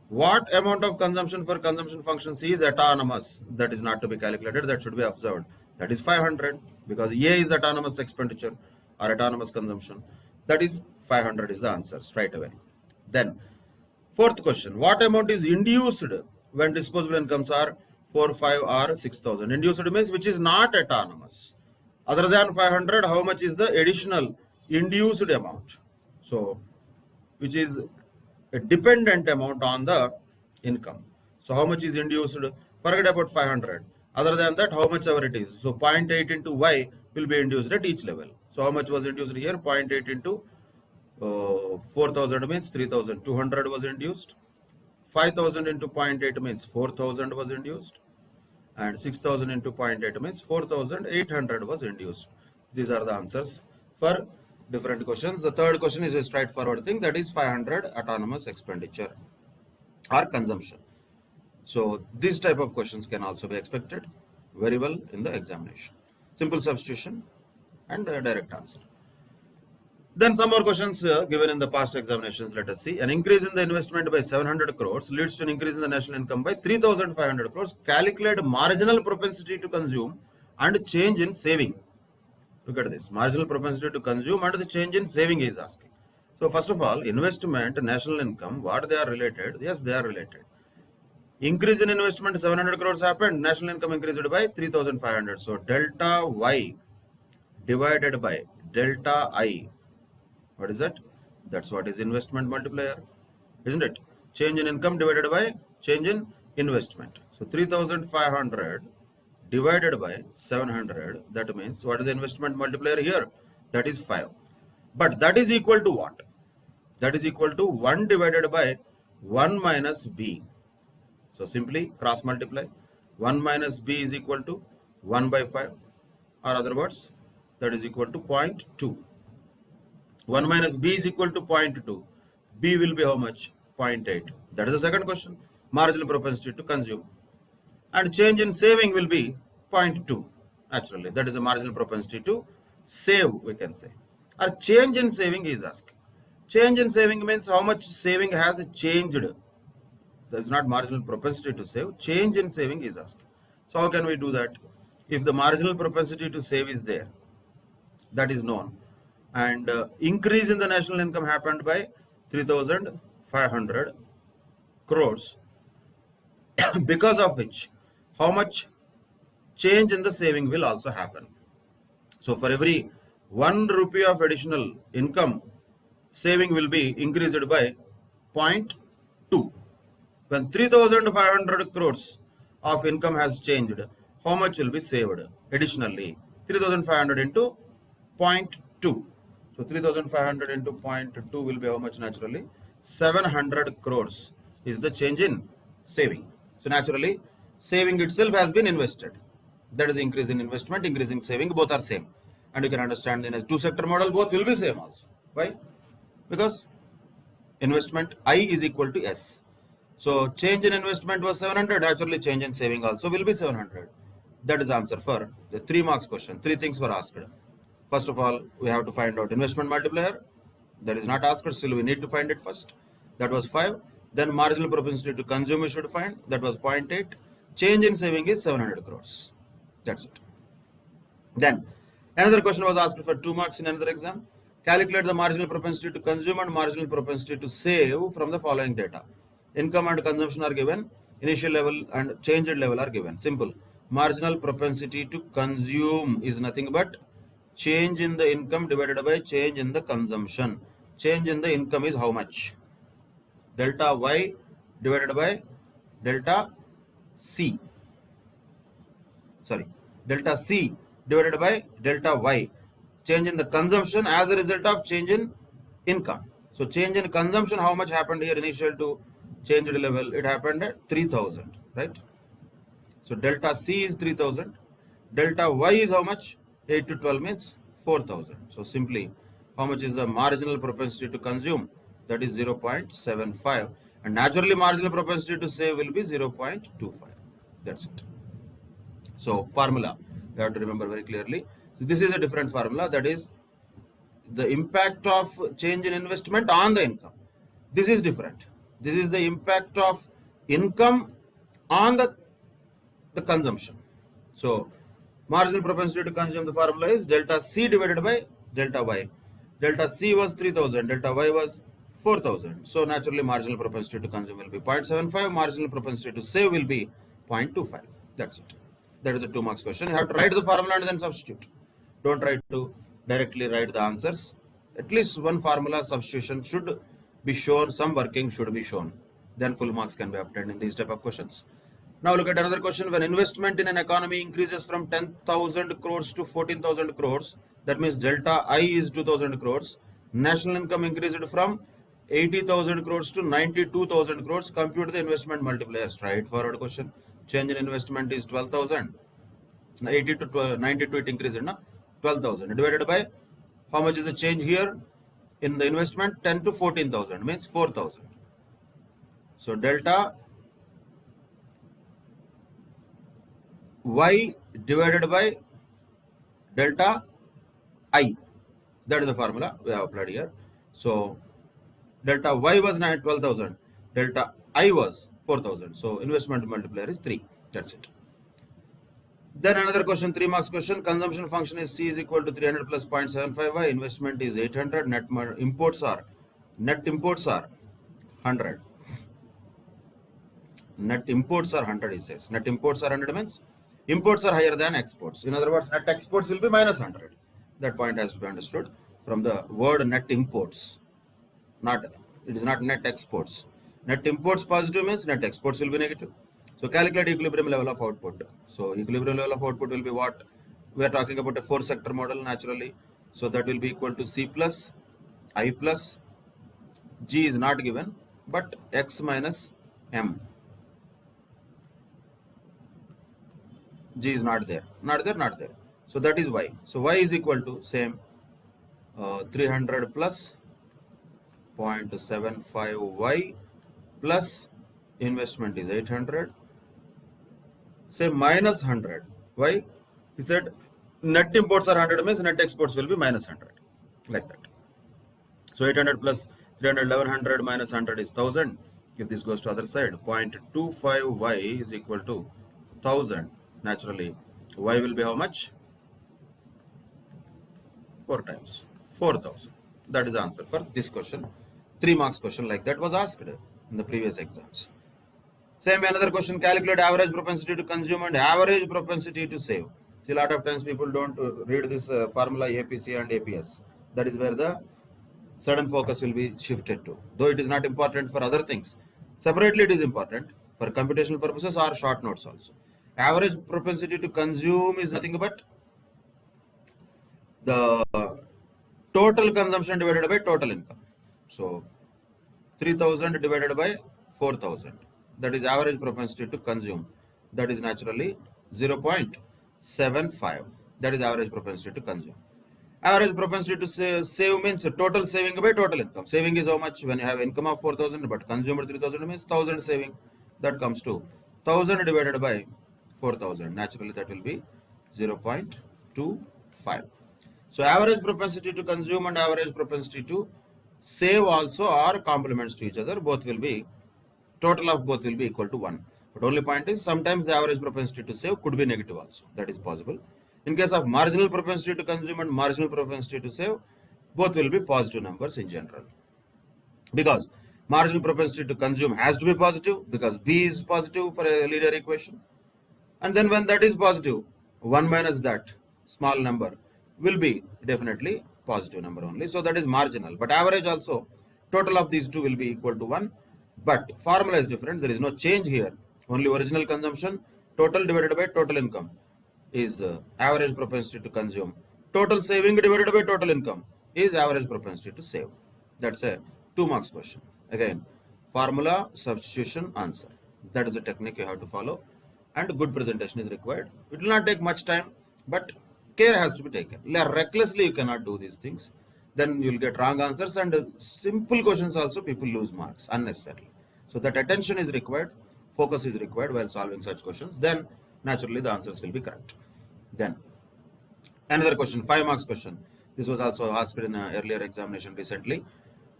What amount of consumption for consumption function C is autonomous? That is not to be calculated, that should be observed. That is 500 because A is autonomous expenditure or autonomous consumption. That is 500 is the answer straight away. Then fourth question, what amount is induced when disposable incomes are 4, 5 or 6,000? Induced means which is not autonomous. Other than 500, how much is the additional induced amount? So which is a dependent amount on the income. So how much is induced? Forget about 500. Other than that, how much ever it is. So 0.8 into y will be induced at each level. So how much was induced here? 0.8 into 4,000 means 3,200 was induced. 5,000 into 0.8 means 4,000 was induced. And 6,000 into 0.8 means 4,800 was induced. These are the answers for different questions. The third question is a straightforward thing, that is 500 autonomous expenditure or consumption. So this type of questions can also be expected very well in the examination. Simple substitution and a direct answer. Then some more questions given in the past examinations. Let us see. An increase in the investment by 700 crores leads to an increase in the national income by 3,500 crores. Calculate marginal propensity to consume and change in saving. Look at this. Marginal propensity to consume and the change in saving is asking. So first of all, investment, national income, what they are related? Yes, they are related. Increase in investment 700 crores happened, national income increased by 3,500. So delta y divided by delta I. What is that? That's what is investment multiplier, isn't it? Change in income divided by change in investment. So 3,500 divided by 700, that means what is the investment multiplier here? That is 5. But that is equal to what? That is equal to 1 divided by 1 minus b. So simply cross multiply. 1 minus b is equal to 1 by 5, or other words, that is equal to 0.2. 1 minus b is equal to 0.2. B will be how much? 0.8. That is the second question. Marginal propensity to consume. And change in saving will be 0.2. Naturally, that is the marginal propensity to save, we can say. Or change in saving is asked. Change in saving means how much saving has changed. There is not marginal propensity to save. Change in saving is asked. So how can we do that? If the marginal propensity to save is there, that is known, and increase in the national income happened by 3,500 crores, because of which how much change in the saving will also happen. So for every 1 rupee of additional income, saving will be increased by 0.2. When 3,500 crores of income has changed, how much will be saved additionally? 3,500 into 0.2. So 3,500 into 0.2 will be how much naturally? 700 crores is the change in saving. So naturally, saving itself has been invested. That is increase in investment, increase in saving, both are same. And you can understand in a two-sector model, both will be same also. Why? Because investment I is equal to S. So change in investment was 700, naturally change in saving also will be 700. That is answer for the 3 marks question. 3 things were asked. First of all, we have to find out investment multiplier. That is not asked, still we need to find it first. That was 5. Then marginal propensity to consume we should find. That was 0.8. Change in saving is 700 crores. That's it. Then another question was asked for 2 marks in another exam. Calculate the marginal propensity to consume and marginal propensity to save from the following data. Income and consumption are given, initial level and changed level are given. Simple. Marginal propensity to consume is nothing but change in the income divided by change in the consumption. Change in the income is how much? Delta Y divided by delta C. Sorry, delta C divided by delta Y. Change in the consumption as a result of change in income. So change in consumption, how much happened here initial to changed level? It happened at 3,000, right? So delta C is 3,000. Delta Y is how much? 8 to 12 means 4,000. So simply, how much is the marginal propensity to consume? That is 0.75. And naturally, marginal propensity to save will be 0.25. That's it. So formula, you have to remember very clearly. So this is a different formula, that is the impact of change in investment on the income. This is different. This is the impact of income on the consumption. So marginal propensity to consume, the formula is delta C divided by delta Y. Delta C was 3,000, delta Y was 4,000. So naturally marginal propensity to consume will be 0.75, marginal propensity to save will be 0.25. That's it. That is a 2 marks question. You have to write the formula and then substitute. Don't try to directly write the answers. At least one formula substitution should be shown, some working should be shown. Then full marks can be obtained in these type of questions. Now look at another question. When investment in an economy increases from 10,000 crores to 14,000 crores, that means delta I is 2,000 crores. National income increased from 80,000 crores to 92,000 crores. Compute the investment multiplier. Straightforward question. Change in investment is 12,000. 80 to 92 it increased, na? 12,000 divided by how much is the change here in the investment? 10 to 14,000 means 4,000. So delta Y divided by delta I. That is the formula we have applied here. So delta Y was 12,000, delta I was 4,000. So investment multiplier is 3. That's it. Then another question, 3 marks question. Consumption function is C is equal to 300 plus 0.75y. Investment is 800. Net imports are 100. Net imports are 100, he says. Net imports are 100 means imports are higher than exports. In other words, net exports will be minus 100. That point has to be understood from the word net imports. It is not net exports. Net imports positive means net exports will be negative. So calculate equilibrium level of output. So equilibrium level of output will be what? We are talking about a 4-sector model naturally. So that will be equal to C plus I plus G is not given, but X minus M. G is not there. Not there. So that is Y. So Y is equal to same 300 plus 0.75Y plus investment is 800. Say minus 100. Why? He said net imports are 100 means net exports will be minus 100. Like that. So 800 plus 300, 1100 minus 100 is 1000. If this goes to other side, 0.25y is equal to 1000. Naturally, y will be how much? 4 times 4,000. That is the answer for this question. 3 marks question like that was asked in the previous exams. Same way another question, calculate average propensity to consume and average propensity to save. See, a lot of times people don't read this formula APC and APS. That is where the sudden focus will be shifted to. Though it is not important for other things. Separately it is important for computational purposes or short notes also. Average propensity to consume is nothing but the total consumption divided by total income. So 3,000 divided by 4,000. That is average propensity to consume. That is naturally 0.75. That is average propensity to consume. Average propensity to save means total saving by total income. Saving is how much? When you have income of 4,000 but consumer 3,000 means 1,000 saving. That comes to 1,000 divided by 4,000. Naturally that will be 0.25. So average propensity to consume and average propensity to save also are complements to each other. Both will be, total of both will be equal to 1. But only point is sometimes the average propensity to save could be negative also. That is possible. In case of marginal propensity to consume and marginal propensity to save, both will be positive numbers in general. Because marginal propensity to consume has to be positive because B is positive for a linear equation. And then when that is positive, 1 minus that small number will be definitely positive number only. So that is marginal. But average also, total of these two will be equal to 1. But formula is different. There is no change here. Only original consumption, total divided by total income is average propensity to consume. Total saving divided by total income is average propensity to save. That's a 2 marks question. Again, formula, substitution, answer. That is the technique you have to follow. And good presentation is required. It will not take much time, but care has to be taken. Recklessly you cannot do these things. Then you will get wrong answers, and simple questions also people lose marks unnecessarily. So that attention is required, focus is required while solving such questions. Then naturally the answers will be correct. Then another question, 5 marks question. This was also asked in an earlier examination recently.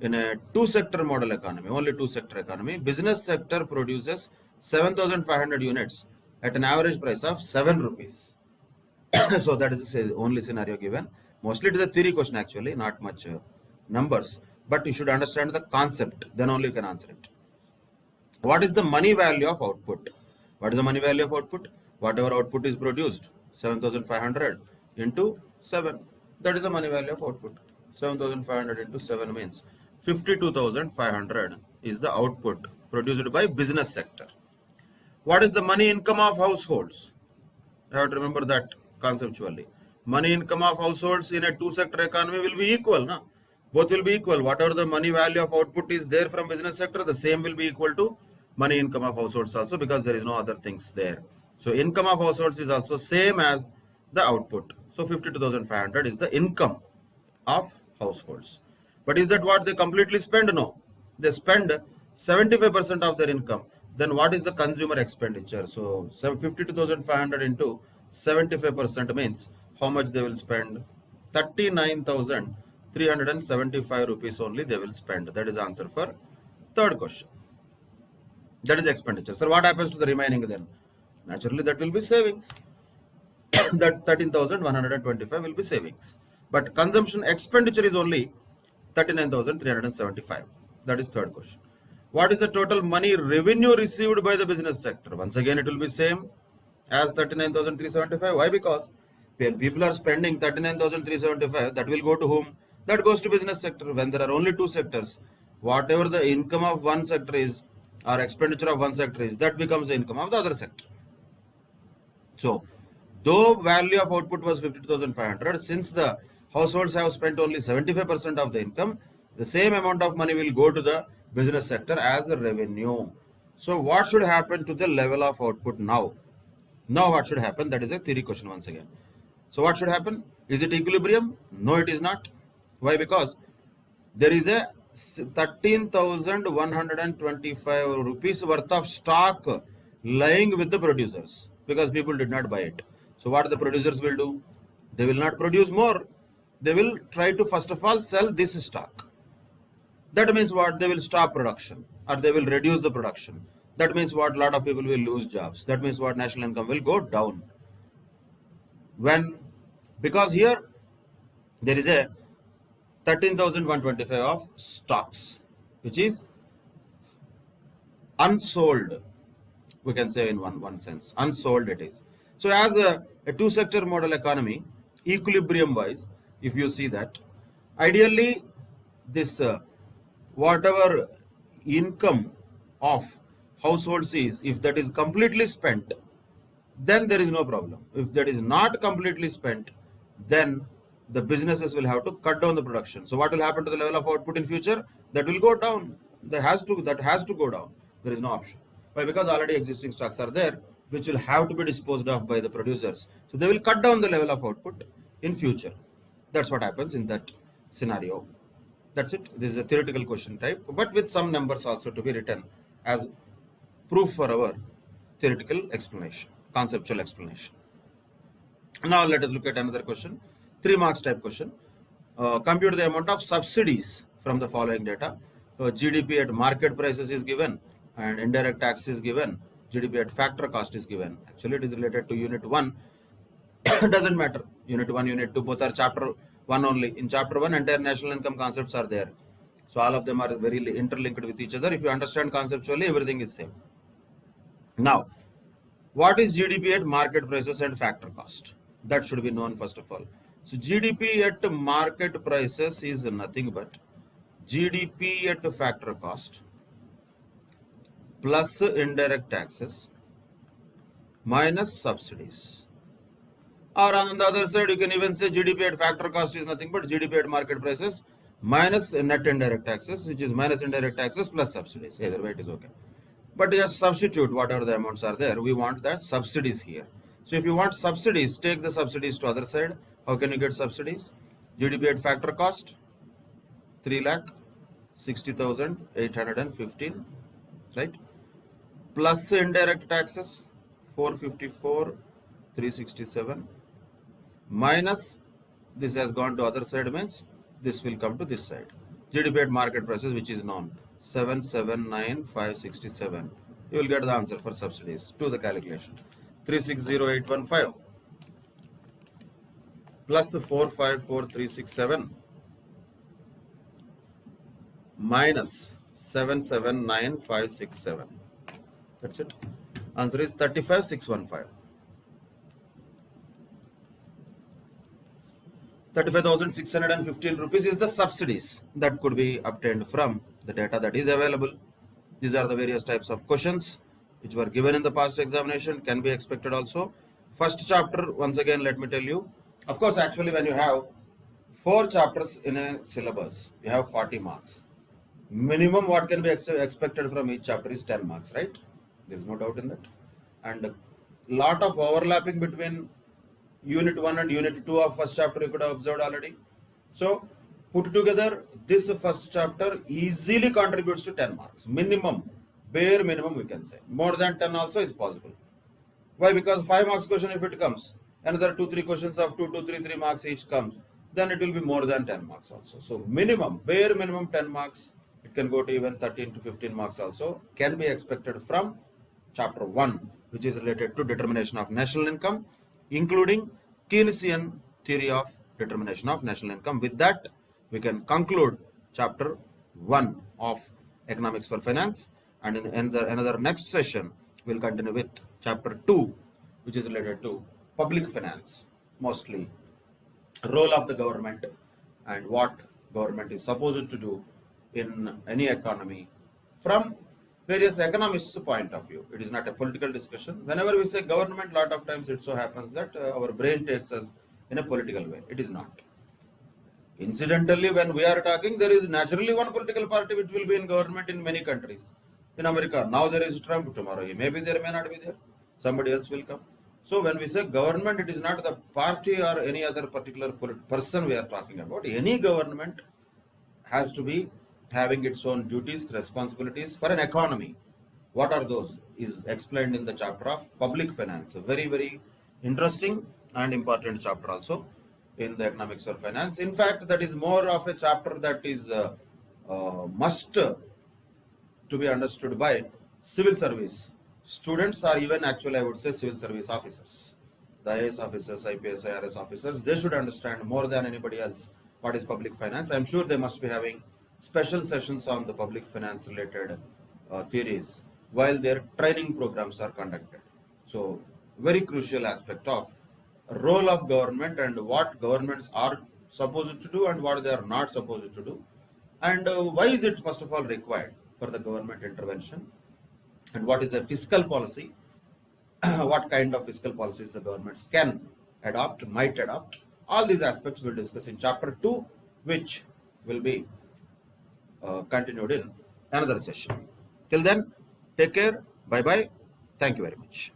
In a 2-sector model economy, only 2-sector economy, business sector produces 7,500 units at an average price of 7 rupees. So that is the only scenario given. Mostly it is a theory question actually, not much numbers. But you should understand the concept, then only you can answer it. What is the money value of output? What is the money value of output? Whatever output is produced, 7,500 into 7. That is the money value of output. 7,500 into 7 means 52,500 is the output produced by business sector. What is the money income of households? You have to remember that conceptually. Money income of households in a 2-sector economy will be equal. No? Both will be equal. Whatever the money value of output is there from business sector, the same will be equal to money income of households also, because there is no other things there. So income of households is also same as the output. So 52,500 is the income of households. But is that what they completely spend? No. They spend 75% of their income. Then what is the consumer expenditure? So 52,500 into 75% means how much they will spend? 39,375 rupees only they will spend. That is the answer for 3rd question. That is expenditure. So what happens to the remaining then? Naturally that will be savings. That 13,125 will be savings. But consumption expenditure is only 39,375. That is 3rd question. What is the total money revenue received by the business sector? Once again, it will be same as 39,375. Why? Because when people are spending 39,375, that will go to whom? That goes to business sector. When there are only 2 sectors, whatever the income of one sector is or expenditure of one sector is, that becomes the income of the other sector. So, though value of output was 52,500, since the households have spent only 75% of the income, the same amount of money will go to the business sector as a revenue. So what should happen to the level of output now? Now what should happen? That is a theory question once again. So what should happen? Is it equilibrium? No, it is not. Why? Because there is a 13,125 rupees worth of stock lying with the producers because people did not buy it. So what the producers will do? They will not produce more. They will try to first of all sell this stock. That means what? They will stop production or they will reduce the production. That means what? A lot of people will lose jobs. That means what? National income will go down. When? Because here there is a 13,125 of stocks, which is unsold, we can say in one sense, unsold it is. So as a two sector model economy, equilibrium wise, if you see that, ideally this whatever income of households is, if that is completely spent, then there is no problem. If that is not completely spent, then the businesses will have to cut down the production. So what will happen to the level of output in future? That will go down. That has to go down. There is no option. Why? Because already existing stocks are there, which will have to be disposed of by the producers. So they will cut down the level of output in future. That's what happens in that scenario. That's it. This is a theoretical question type, but with some numbers also to be written as proof for our theoretical explanation, conceptual explanation. Now let us look at another question, 3 marks type question. Compute the amount of subsidies from the following data. GDP at market prices is given, and indirect tax is given. GDP at factor cost is given. Actually, it is related to unit 1. Doesn't matter. Unit 1, unit 2, both are chapter 1 only. In chapter 1, entire national income concepts are there. So all of them are very interlinked with each other. If you understand conceptually, everything is same. Now, what is GDP at market prices and factor cost? That should be known first of all. So GDP at market prices is nothing but GDP at factor cost plus indirect taxes minus subsidies. Or on the other side, you can even say GDP at factor cost is nothing but GDP at market prices minus net indirect taxes, which is minus indirect taxes plus subsidies. Either way it is okay. But just substitute whatever the amounts are there. We want that subsidies here. So if you want subsidies, take the subsidies to other side. How can you get subsidies? GDP at factor cost 3,60,815, right? Plus indirect taxes 454,367 minus this has gone to other side, means this will come to this side. GDP at market prices, which is known 779,567. You will get the answer for subsidies. Do the calculation. 360,815 plus 454,367 minus 779,567. That's it. Answer is 35,615. 35,615 rupees is the subsidies that could be obtained from the data that is available. These are the various types of questions which were given in the past examination, can be expected also. First chapter, once again, let me tell you. Of course, actually, when you have 4 chapters in a syllabus, you have 40 marks. Minimum what can be expected from each chapter is 10 marks, right? There is no doubt in that. And a lot of overlapping between unit 1 and unit 2 of first chapter you could have observed already. So put together, this first chapter easily contributes to 10 marks. Minimum, bare minimum we can say. More than 10 also is possible. Why? Because 5 marks question if it comes, another 2-3 questions of 2-3 marks each comes, then it will be more than 10 marks also. So minimum, bare minimum 10 marks, it can go to even 13 to 15 marks also, can be expected from chapter 1, which is related to determination of national income, including Keynesian theory of determination of national income. With that, we can conclude chapter 1 of economics for finance, and in another next session we'll continue with chapter 2, which is related to public finance, mostly role of the government and what government is supposed to do in any economy from various economists' point of view. It is not a political discussion. Whenever we say government, lot of times it so happens that our brain takes us in a political way. It is not. Incidentally, when we are talking, there is naturally one political party which will be in government in many countries. In America, now there is Trump, tomorrow he may be there, may not be there. Somebody else will come. So when we say government, it is not the party or any other particular person we are talking about. Any government has to be having its own duties, responsibilities for an economy. What are those is explained in the chapter of public finance. A very, very interesting and important chapter also in the economics for finance. In fact, that is more of a chapter that is must to be understood by civil service students, or even actually I would say civil service officers. the IAS officers, IPS, IRS officers, they should understand more than anybody else what is public finance. I'm sure they must be having special sessions on the public finance related theories while their training programs are conducted. So very crucial aspect of role of government and what governments are supposed to do and what they are not supposed to do, and why is it first of all required for the government intervention, and what is a fiscal policy, what kind of fiscal policies the governments can adopt, might adopt. All these aspects we'll discuss in chapter 2, which will be continued in another session. Till then, take care, bye bye, thank you very much.